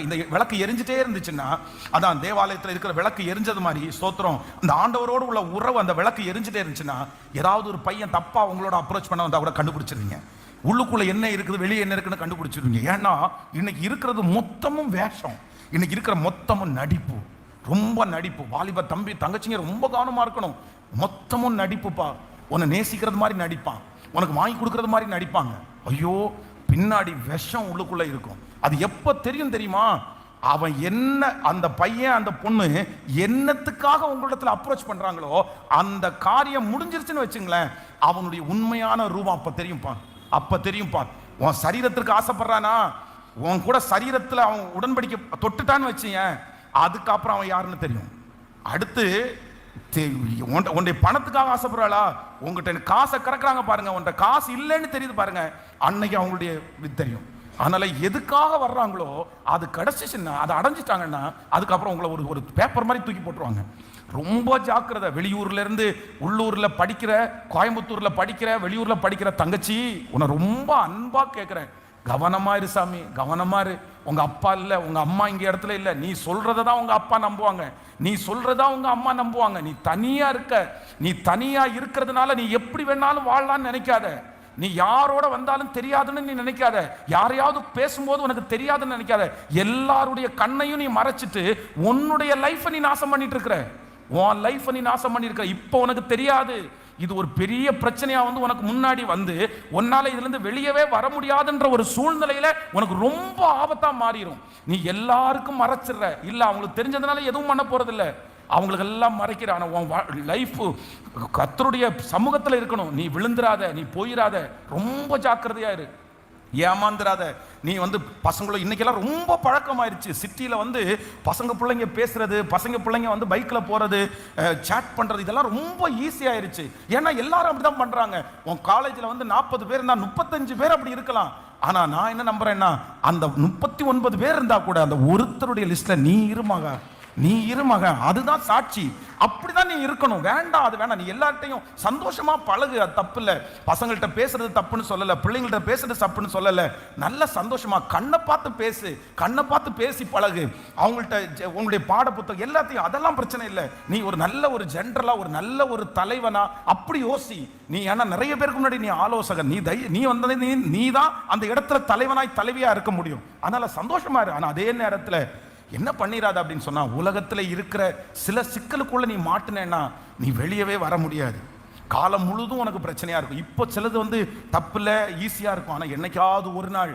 இந்த விளக்கு எரிஞ்சிட்டே இருந்துச்சுன்னா, அதான் தேவாலயத்தில் இருக்கிற விளக்கு எரிஞ்சது மாதிரி ஸ்தோத்திரம், அந்த ஆண்டவரோடு உள்ள உறவு அந்த விளக்கு எரிஞ்சிட்டே இருந்துச்சுன்னா, ஏதாவது ஒரு பையன் தப்பா உங்களோட அப்ரோச் பண்ண வந்தா கூட கண்டுபிடிச்சிருவீங்க. உள்ளுக்குள்ள என்ன இருக்குது வெளியே என்ன இருக்குன்னு கண்டுபிடிச்சிருவீங்க. ஏன்னா இன்னைக்கு இருக்கிறது மொத்தமும் வேஷம், இன்னைக்கு இருக்கிற மொத்தமும் நடிப்பு, ரொம்ப நடிப்பு. வாலிப தம்பி தங்கச்சிங்க ரொம்ப கவனமா இருக்கணும். மொத்தமும் நடிப்புப்பா. உன்னை நேசிக்கிறது மாதிரி நடிப்பான், உனக்கு வாங்கி கொடுக்கறது மாதிரி நடிப்பாங்க. ஐயோ, பின்னாடி விஷம் உள்ளுக்குள்ள இருக்கும். அது எப்ப தெரியுமா? அவன் என்ன, அந்த பையன் அந்த பொண்ணு என்னத்துக்காக உங்களிடத்துல அப்ரோச் பண்றாங்களோ அந்த காரியம் முடிஞ்சிருச்சுன்னு வச்சுங்களேன், அவனுடைய உண்மையான ரூபம் அப்ப தெரியும்பா. உன் சரீரத்திற்கு ஆசைப்படுறானா, உன் கூட சரீரத்துல அவன் உடன்படிக்கை தொட்டுட்டான்னு வச்சுங்க, அதுக்கப்புறம் அவன் யாருன்னு தெரியும். அடுத்து உன்னுடைய பணத்துக்காக ஆசைப்படுறாளா, உங்ககிட்ட காசை கறக்குறாங்க பாருங்க, உன்கிட்ட காசு இல்லைன்னு தெரியுது பாருங்க, அன்னைக்கு அவங்களுடைய தெரியும். அதனால எதுக்காக வர்றாங்களோ அது கிடைச்சிச்சுன்னா, அதை அடைஞ்சிட்டாங்கன்னா, அதுக்கப்புறம் உங்களை ஒரு பேப்பர் மாதிரி தூக்கி போட்டுருவாங்க. ரொம்ப ஜாக்கிரதை. வெளியூர்ல இருந்து உள்ளூர்ல படிக்கிற, கோயம்புத்தூர்ல படிக்கிற, வெளியூர்ல படிக்கிற தங்கச்சி, உன்னை ரொம்ப அன்பா கேட்கிறேன், கவனமா இரு சாமி, கவனமா இரு. உங்க அப்பா இல்ல, உங்க அம்மா இங்க இடத்துல இல்ல. நீ சொல்றதான் உங்க அப்பா நம்புவாங்க, நீ சொல்றதா உங்க அம்மா நம்புவாங்க. நீ தனியா இருக்க, நீ தனியா இருக்கிறதுனால நீ எப்படி வேணாலும் வாழலாம்னு நினைக்காத. நீ யாரோட வந்தாலும் தெரியாதுன்னு நீ நினைக்காத. யாரையாவது பேசும்போது உனக்கு தெரியாதுன்னு நினைக்காத. எல்லாருடைய கண்ணையும் நீ மறைச்சிட்டு உன்னுடைய லைஃபை நீ நாசம் பண்ணிட்டு இருக்கிற. உன் லைஃபை நீ நாசம் பண்ணிருக்க. இப்போ உனக்கு தெரியாது. இது ஒரு பெரிய பிரச்சனையா வந்து உனக்கு முன்னாடி வந்து உன்னால இதுல இருந்து வெளியவே வர முடியாதுன்ற ஒரு சூழ்நிலையில உனக்கு ரொம்ப ஆபத்தா மாறிடும். நீ எல்லாருக்கும் மறைச்சிடுற. இல்ல, அவங்களுக்கு தெரிஞ்சதுனால எதுவும் பண்ண போறது இல்ல, அவங்களுக்கு எல்லாம் மறைக்கிற. ஆனா உன் லைஃப் கர்த்தருடைய சமூகத்துல இருக்கணும். நீ விழுந்துராத, நீ போயிடாத, ரொம்ப ஜாக்கிரதையா இரு, ஏமாந்துராத. நீ வந்து பசங்களும் இன்னைக்கெல்லாம் ரொம்ப பழக்கமாயிருச்சு. சிட்டியில வந்து பசங்க பிள்ளைங்க பேசுறது, பசங்க பிள்ளைங்க வந்து பைக்ல போறது, சாட் பண்றது, இதெல்லாம் ரொம்ப ஈஸியாயிருச்சு. ஏன்னா எல்லாரும் அப்படிதான் பண்றாங்க. உன் காலேஜ்ல வந்து 40 பேர் இருந்தா 35 பேர் அப்படி இருக்கலாம். ஆனா நான் என்ன நம்புறேன்னா, அந்த 39 பேர் இருந்தா கூட அந்த ஒருத்தருடைய லிஸ்ட்ல நீ இரு மகன், அதுதான் சாட்சி. அப்படிதான் நீ இருக்கணும். வேண்டாம், அது வேண்டாம். நீ எல்லார்ட்டையும் சந்தோஷமா பழகு, அது தப்பு இல்லை. பசங்கள்கிட்ட பேசுறது தப்புன்னு சொல்லல, பிள்ளைங்கள்ட்ட பேசுறது தப்புன்னு சொல்லல. நல்ல சந்தோஷமா கண்ணை பார்த்து பேசி பழகு. அவங்கள்ட்ட உங்களுடைய பாட புத்தகம் எல்லாத்தையும், அதெல்லாம் பிரச்சனை இல்லை. நீ ஒரு நல்ல ஒரு ஜென்ரலா, ஒரு நல்ல ஒரு தலைவனா அப்படி யோசி. நீ ஏன்னா நிறைய பேருக்கு முன்னாடி நீ ஆலோசகர், நீ வந்தது நீ தான் அந்த இடத்துல தலைவனாய் தலைவியா இருக்க முடியும். அதனால சந்தோஷமா இரு. ஆனா அதே நேரத்துல என்ன பண்ணிராத அப்படின்னு சொன்னா, உலகத்துல இருக்கிற சில சிக்கலுக்குள்ள நீ மாட்டினேன்னா நீ வெளியவே வர முடியாது. காலம் முழுதும் உனக்கு பிரச்சனையா இருக்கும். இப்போ சிலது வந்து தப்புல ஈஸியா இருக்கும், ஆனா என்னைக்காவது ஒரு நாள்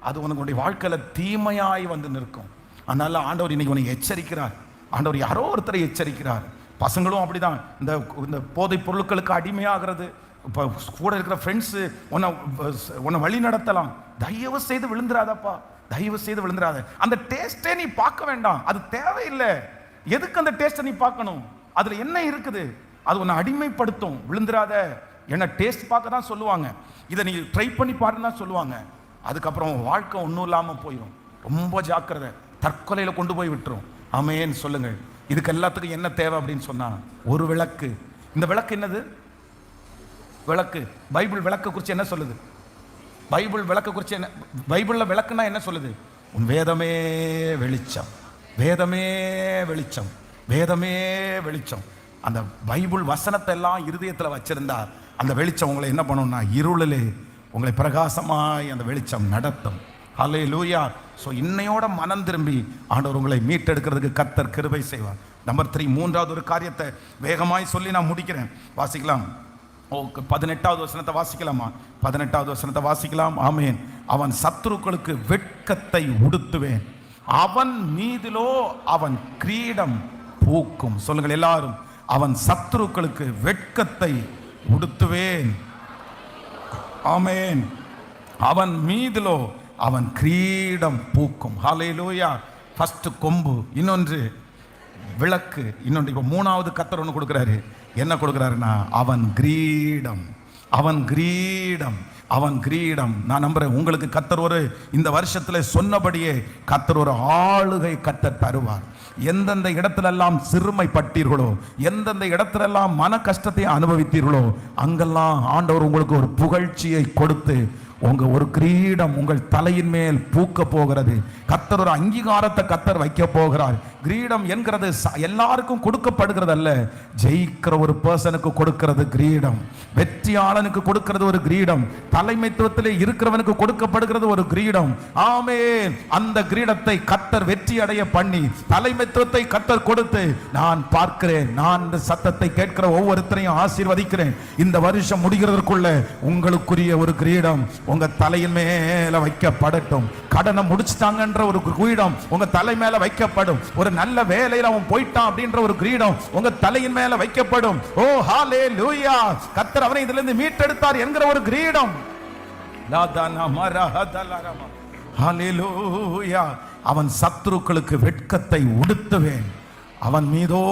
அது உனக்கு வாழ்க்கையில தீமையாய் வந்து நிற்கும். அதனால ஆண்டவர் இன்னைக்கு உனக்கு எச்சரிக்கிறார். ஆண்டவர் யாரோ ஒருத்தரை எச்சரிக்கிறார். பசங்களும் அப்படிதான், இந்த போதை பொருட்களுக்கு அடிமையாகிறது. இப்போ கூட இருக்கிற ஃப்ரெண்ட்ஸு உன்னை வழி நடத்தலாம். தயவு செய்து விழுந்துராதப்பா, தயவு செய்து விழுந்துராத. அந்த டேஸ்டே நீ பார்க்க வேண்டாம், அது தேவையில்லை. எதுக்கு அந்த டேஸ்ட்டை நீ பார்க்கணும்? அதுல என்ன இருக்குது? அது உன்னை அடிமைப்படுத்தும். விழுந்துராத. என்ன டேஸ்ட் பார்க்க தான் சொல்லுவாங்க, இதை நீ ட்ரை பண்ணி பாருன்னு தான் சொல்லுவாங்க. அதுக்கப்புறம் வாழ்க்கை ஒன்றும் இல்லாமல் போயிடும். ரொம்ப ஜாக்கிரதை, தற்கொலையில் கொண்டு போய் விட்டுரும். ஆமேன்னு சொல்லுங்கள். இதுக்கு எல்லாத்துக்கும் என்ன தேவை அப்படின்னு சொன்னா ஒரு விளக்கு. இந்த விளக்கு என்னது? விளக்கு. பைபிள் விளக்க குறித்து என்ன சொல்லுது? பைபிள் விளக்க குறித்து என்ன? பைபிளில் விளக்குன்னா என்ன சொல்லுது? உன் வேதமே வெளிச்சம், வேதமே வெளிச்சம், வேதமே வெளிச்சம். அந்த பைபிள் வசனத்தை எல்லாம் இருதயத்தில் வச்சிருந்தா அந்த வெளிச்சம் உங்களை என்ன பண்ணும்னா இருளிலே உங்களை பிரகாசமாய் அந்த வெளிச்சம் நடத்தும். ஹல்லேலூயா. ஸோ இன்னையோட மனம் திரும்பி ஆண்டவர் உங்களை மீட்டெடுக்கிறதுக்கு கர்த்தர் கிருபை செய்வார். நம்பர் 3, மூன்றாவது ஒரு காரியத்தை வேகமாய் சொல்லி நான் முடிக்கிறேன். வாசிக்கலாம். 18வது வசனத்தை வாசிக்கலாமா? 18வது வசனத்தை வாசிக்கலாம். ஆமேன். அவன் சத்துருக்களுக்கு வெட்கத்தை உடுத்துவேன், அவன் மீதிலோ அவன் கிரீடம் பூக்கும். சொல்லுங்கள் எல்லாரும், அவன் சத்துருக்களுக்கு வெட்கத்தை உடுத்துவேன். ஆமேன். அவன் மீதிலோ அவன் கிரீடம் பூக்கும். ஹல்லேலூயா. ஃபர்ஸ்ட் கொம்பு, இன்னொன்று விளக்கு, இன்னொன்று இப்போ 3வது கர்த்தர் ஒன்று கொடுக்குறாரு. என்ன கொடுக்குறாருன்னா அவன் கிரீடம், அவன் கிரீடம், அவன் கிரீடம். நான் நம்புறேன் உங்களுக்கு கர்த்தர் ஒரு இந்த வருஷத்துல சொன்னபடியே கர்த்தர் ஒரு ஆளுகை கர்த்தர் தருவார். எந்தெந்த இடத்திலெல்லாம் சிறுமைப்பட்டீர்களோ, எந்தெந்த இடத்திலெல்லாம் மன கஷ்டத்தை அனுபவித்தீர்களோ, அங்கெல்லாம் ஆண்டவர் உங்களுக்கு ஒரு புகழ்ச்சியை கொடுத்து உங்க ஒரு கிரீடம் உங்கள் தலையின் மேல் பூக்க போகிறது. கர்த்தர் ஒரு அங்கீகாரத்தை கர்த்தர் வைக்க போகிறார். கிரீடம் என்கிறது எல்லாருக்கும் கொடுக்கப்படுகிறது அல்ல, ஜெயிக்கிற ஒரு பர்சனுக்கு கொடுக்கிறது கிரீடம், வெற்றியாளனுக்கு கொடுக்கிறது ஒரு கிரீடம், தலைமைத்துவத்திலே இருக்கிறவனுக்கு கொடுக்கப்படுகிறது ஒரு கிரீடம். ஆமென். அந்த கிரீடத்தை கர்த்தர் வெற்றி அடைய பண்ணி தலைமைத்துவத்தை கர்த்தர் கொடுத்து நான் பார்க்கிறேன். நான் இந்த சத்தத்தை கேட்கிற ஒவ்வொருத்தரையும் ஆசீர்வதிக்கிறேன். இந்த வருஷம் முடிகிறதற்குள்ள உங்களுக்குரிய ஒரு கிரீடம் உங்க தலையின் மேல வைக்கப்படட்டும். கடனை முடிச்சிட்டாங்கன்ற ஒரு கிரீடம் உங்க தலை மேல வைக்கப்படும். ஒரு நல்ல வேலையில அவன் போயிட்டான் அப்படின்ற ஒரு கிரீடம் உங்க தலையின் மேல வைக்கப்படும். ஓ ஹல்லேலூயா. கர்த்தர் அவனை இதிலிருந்து மீட்டெடுத்தார் என்கிற ஒரு கிரீடம். ஹல்லேலூயா. அவன் சத்துருக்களுக்கு வெட்கத்தை உடுத்துவேன், அவன் மீதோ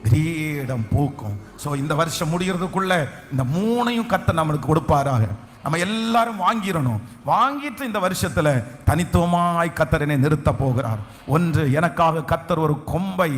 கிரீடம் பூக்கும். சோ இந்த வருஷம் முடிகிறதுக்குள்ள இந்த 3ஐயும் கர்த்தர் நம்மளுக்கு கொடுப்பாராக. நம்ம எல்லாரும் வாங்கிடணும். வாங்கிட்டு இந்த வருஷத்துல தனித்துவமாய் கர்த்தர் என்னை நிறுத்த போகிறார். 1, எனக்காக கர்த்தர் ஒரு கொம்பை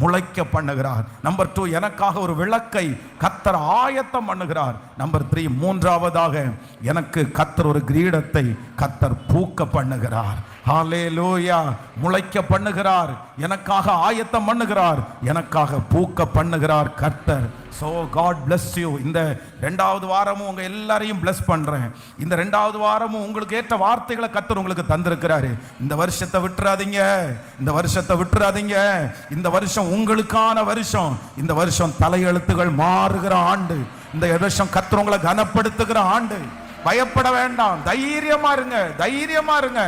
முளைக்க பண்ணுகிறார். நம்பர் 2, எனக்காக ஒரு விளக்கை கர்த்தர் ஆயத்தம் பண்ணுகிறார். நம்பர் 3, மூன்றாவதாக எனக்கு கர்த்தர் ஒரு கிரீடத்தை கர்த்தர் பூக்க பண்ணுகிறார். ஹல்லேலூயா. முளைக்க பண்ணுகிறார், எனக்காக ஆயத்தம் பண்ணுகிறார், எனக்காக பூக்க பண்ணுகிறார் கர்த்தர். So God bless you. இந்த 2வது வாரமும் உங்க எல்லாரையும் bless பண்றேன். இந்த 2வது வாரமும் உங்களுக்கு ஏற்ற வார்த்தைகளை கர்த்தர் உங்களுக்கு தந்திருக்கிறாரு. இந்த வருஷத்தை விட்டுறாதீங்க, இந்த வருஷத்தை விட்டுறாதீங்க. இந்த வருஷம் உங்களுக்கான வருஷம். இந்த வருஷம் தலையெழுத்துகள் மாறுகிற ஆண்டு. இந்த வருஷம் கர்த்தர் உங்களை கனப்படுத்துகிற ஆண்டு. பயப்பட வேண்டாம், தைரியமா இருங்க, தைரியமா இருங்க.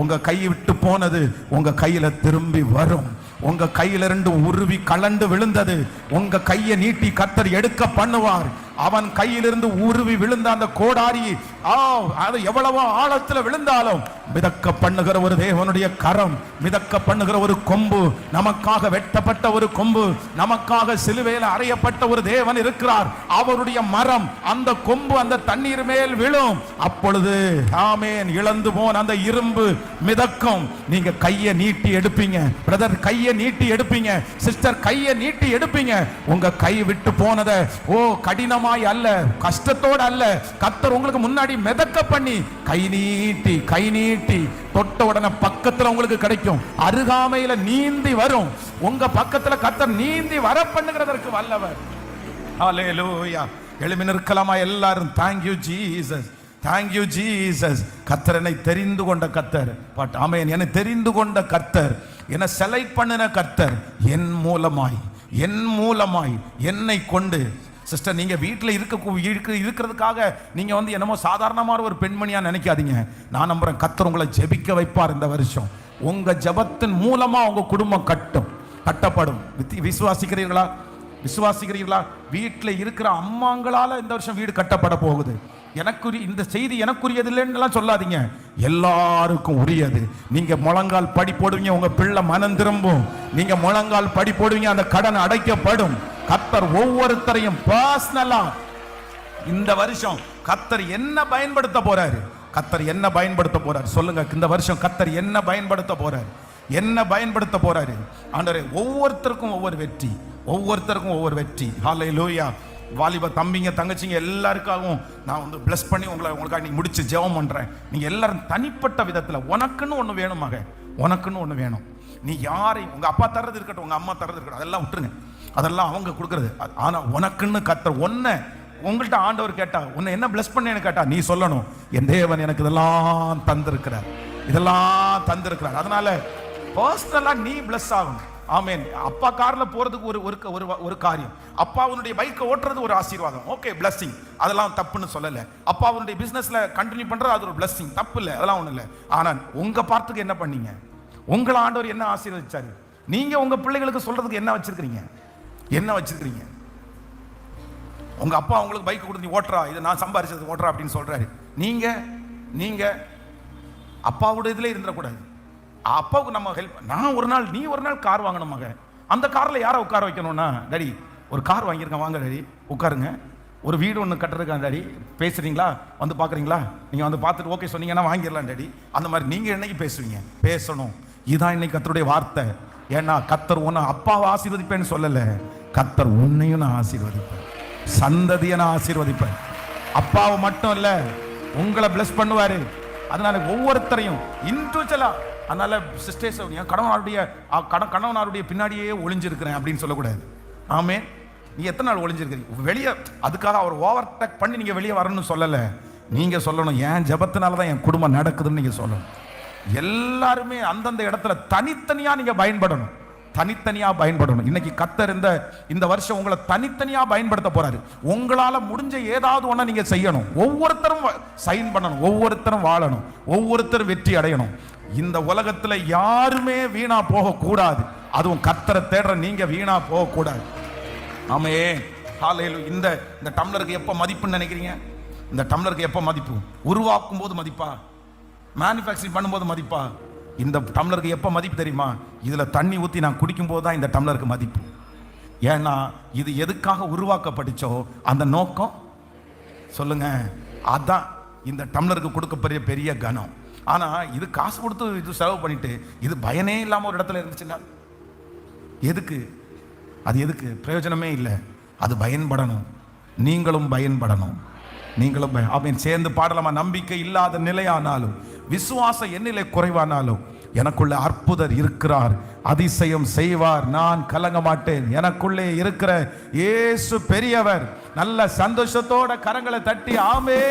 உங்க கை விட்டு போனது உங்க கையில திரும்பி வரும். உங்க கையில இருந்து உருவி கலண்டு விழுந்தது உங்க கையை நீட்டி கர்த்தர் எடுக்க பண்ணுவார். அவன் கையிலிருந்து உருவி விழுந்த அந்த கோடாரி அது எவ்வளவோ ஆழத்துல விழுந்தாலும் மிதக்க பண்ணுகிற ஒரு தேவனுடைய கரம், மிதக்க பண்ணுகிற ஒரு கொம்பு, நமக்காக வெட்டப்பட்ட ஒரு கொம்பு, நமக்காக சிலுவையில் அறையப்பட்ட ஒரு தேவன் இருக்கிறார். அவருடைய மரம், அந்த கொம்பு அந்த தண்ணீர் மேல் விழும். அப்பொழுது ஆமென், இழந்து போன அந்த இரும்பு மிதக்கும். நீங்க கையை நீட்டி எடுப்பீங்க பிரதர், கையை நீட்டி எடுப்பீங்க சிஸ்டர், கையை நீட்டி எடுப்பீங்க. உங்க கை விட்டு போனதை கடினமாய் அல்ல, கஷ்டத்தோடு அல்ல, கர்த்தர் உங்களுக்கு முன்னாடி மிதக்க பண்ணி கை நீட்டி கை நீட்டி தொட்ட உடனே பக்கத்துல உங்களுக்கு கிடைக்கும். அருகாமையில நீந்தி வரும். உங்க பக்கத்துல கர்த்தர் நீந்தி வர பண்ணுகிறதற்கு வல்லவர். ஹல்லேலூயா. எழும்பி நிற்கலாமா எல்லாரும்? Thank you Jesus, thank you Jesus. கர்த்தர் என்னை தெரிந்து கொண்ட கர்த்தர். பட் ஆமென், என்னை தெரிந்து கொண்ட கர்த்தர், என்னை செலக்ட் பண்ணின கர்த்தர், என் மூலமாய் என்னை கொண்டு. சிஸ்டர், நீங்க வீட்டில் இருக்கிறதுக்காக நீங்க என்னமோ சாதாரணமான ஒரு பெண்மணியா நினைக்காதீங்க. நான் நம்புறேன் கர்த்தர் உங்களை ஜெபிக்க வைப்பார். இந்த வருஷம் உங்க ஜெபத்தின் மூலமா உங்க குடும்பம் கட்டப்படும். விசுவாசிக்கிறீர்களா? விசுவாசிக்கிறீர்களா? வீட்டில் இருக்கிற அம்மாங்களால இந்த வருஷம் வீடு கட்டப்பட போகுது. இந்த செய்தி எனக்குரியது இல்லைன்னு சொல்லாதீங்க, எல்லாருக்கும் உரியது. நீங்க முழங்கால் படி போடுவீங்க, உங்க பிள்ளை மனம் திரும்பும். நீங்க முழங்கால் படி போடுவீங்க, அந்த கடன் அடைக்கப்படும். கர்த்தர் ஒவ்வொருத்தரையும் பர்சனலா இந்த வருஷம் கர்த்தர் என்ன பயன்படுத்த போறாரு? கர்த்தர் என்ன பயன்படுத்த போறாரு சொல்லுங்க. இந்த வருஷம் கர்த்தர் என்ன பயன்படுத்த போறாரு? என்ன பயன்படுத்த போறாரு? ஆண்டவரே, ஒவ்வொருத்தருக்கும் ஒவ்வொரு வெற்றி, ஒவ்வொருத்தருக்கும் ஒவ்வொரு வெற்றி. ஹல்லேலூயா. வாலிப தம்பிங்க தங்கச்சிங்க எல்லாருக்காகவும் நான் வந்து பிளஸ் பண்ணி உங்களுக்காக நீ முடிச்சு ஜெபம் பண்றேன். நீங்க எல்லாரும் தனிப்பட்ட விதத்துல உனக்குன்னு ஒண்ணு வேணும் மகன், உனக்குன்னு ஒண்ணு வேணும். நீ யாரை, உங்க அப்பா தர்றது இருக்கட்டும், உங்க அம்மா தர்றது இருக்கட்டும், அதெல்லாம் விட்டுருங்க, அதெல்லாம் அவங்க கொடுக்கறது. ஆனா உனக்குன்னு கர்த்தர் ஒன்ன உங்கள்கிட்ட ஆண்டவர் கேட்டா, உன்னை என்ன பிளஸ் பண்ணேன்னு கேட்டா நீ சொல்லணும், என் தேவன் எனக்கு இதெல்லாம் தந்திருக்கிறார், இதெல்லாம் தந்திருக்கிறார். அதனால பர்சனலா நீ பிளஸ் ஆகணும். ஆமென். அப்பா கார்ல போறதுக்கு ஒரு காரியம், அப்பாவுடைய பைக்கை ஓட்டுறது ஒரு ஆசீர்வாதம், ஓகே, பிளஸிங், அதெல்லாம் தப்புன்னு சொல்லல. அப்பாவுடைய பிசினஸ்ல கண்டினியூ பண்றது அது ஒரு பிளஸிங், தப்பு இல்லை, அதெல்லாம் ஒண்ணு இல்லை. ஆனா உங்க பார்த்துக்கு என்ன பண்ணீங்க? உங்களை ஆண்டவர் என்ன ஆசீர்வதிச்சாரு? நீங்க உங்க பிள்ளைகளுக்கு சொல்றதுக்கு என்ன வச்சிருக்கீங்க? என்ன வச்சிருக்கீங்க? உங்க அப்பா உங்களுக்கு பைக் கொடுத்து நீ ஓட்டுறா, இதை நான் சம்பாரிச்சது ஓட்டுறா அப்படின்னு சொல்றாரு. நீங்க அப்பாவோட இதுல இருந்துடக்கூடாது. அப்பாவுக்கு நம்ம ஹெல்ப், நான் ஒரு நாள், நீ ஒரு நாள் கார் வாங்கணும் மகன், அந்த கார்ல யாரை உட்கார வைக்கணும்னா, டாடி ஒரு கார் வாங்கியிருக்கேன், வாங்க டாடி உட்காருங்க. ஒரு வீடு ஒன்று கட்டுறதுக்கா டாடி, பேசுறீங்களா, வந்து பார்க்குறீங்களா, நீங்கள் வந்து பார்த்துட்டு ஓகே சொன்னீங்கன்னா வாங்கிடலாம் டாடி. அந்த மாதிரி நீங்கள் என்னைக்கு பேசுவீங்க? பேசணும். இதுதான் இன்னைக்கு கர்த்தருடைய வார்த்தை. ஏன்னா கர்த்தர் உன்னை அப்பாவை ஆசீர்வதிப்பேன்னு சொல்லலை, கர்த்தர் உன்னையும் நான் ஆசீர்வதிப்பேன், சந்ததியை நான் ஆசீர்வதிப்பேன். அப்பாவை மட்டும் இல்லை, உங்களை பிளஸ் பண்ணுவாரு. அதனால ஒவ்வொருத்தரையும் இண்டிவிஜுவலா, அதனால சிஸ்டர்ஸ் என் கணவனாருடைய பின்னாடியே ஒளிஞ்சிருக்கிறேன் அப்படின்னு சொல்லக்கூடாது. ஆமே, நீ எத்தனை நாள் ஒளிஞ்சிருக்கிறீங்க வெளியே? அதுக்காக அவர் ஓவர் டேக் பண்ணி நீங்க வெளியே வரணும்னு சொல்லலை. நீங்க சொல்லணும், என் ஜெபத்தினால தான் என் குடும்பம் நடக்குதுன்னு நீங்க சொல்லணும். எல்லாருமே அந்தந்த இடத்துல தனித்தனியா நீங்க பயன்படணும், தனித்தனியா பயன்படணும். இன்னைக்கு கர்த்தர் இந்த வருஷம் உங்களை தனித்தனியா பயன்படுத்த போறாரு. உங்களால முடிஞ்ச ஏதாவது ஒண்ண நீங்க செய்யணும். ஒவ்வொருத்தரும் சைன் பண்ணணும், ஒவ்வொருத்தரும் வாழணும், ஒவ்வொருத்தரும் வெற்றி அடையணும். இந்த உலகத்துல யாருமே வீணா போக கூடாது. அதுவும் கர்த்தரை தேடுற நீங்க வீணா போக கூடாது. ஆமே. ஹல்லேலூயா. இந்த டம்ளருக்கு எப்ப மதிப்புன்னு நினைக்கிறீங்க? இந்த டம்ளருக்கு எப்ப மதிப்பு? உருவாக்கும் போது மதிப்பா? மேனுஃபேக்சரிங் பண்ணும்போது மதிப்பா? இந்த டம்ளருக்கு எப்ப மதிப்பு தெரியுமா? இதுல தண்ணி ஊத்தி நான் குடிக்கும் போது தான் இந்த டம்ளருக்கு மதிப்பு. ஏன்னா இது எதுக்காக உருவாக்கப்பட்டுச்சோ அந்த நோக்கம் சொல்லுங்க, அதான் இந்த டம்ளருக்கு கொடுக்க பெரிய கனம். ஆனா இது காசு கொடுத்து இது செலவு பண்ணிட்டு இது பயனே இல்லாம ஒரு இடத்துல இருந்துச்சுன்னா எதுக்கு? அது எதுக்கு? பிரயோஜனமே இல்லை. அது பயன்படணும். நீங்களும் பயன்படணும், நீங்களும் அவன் சேர்ந்து பாடலாமா? நம்பிக்கை இல்லாத நிலையானாலும் விசுவாச எண்ணிலை குறைவானாலும் எனக்குள்ள அற்புதர் இருக்கிறார், அதிசயம் செய்வார், நான் கலங்க மாட்டேன். எனக்குள்ளே இருக்கிற இயேசு பெரியவர். நல்ல சந்தோஷத்தோட கரங்களை தட்டி ஆமே.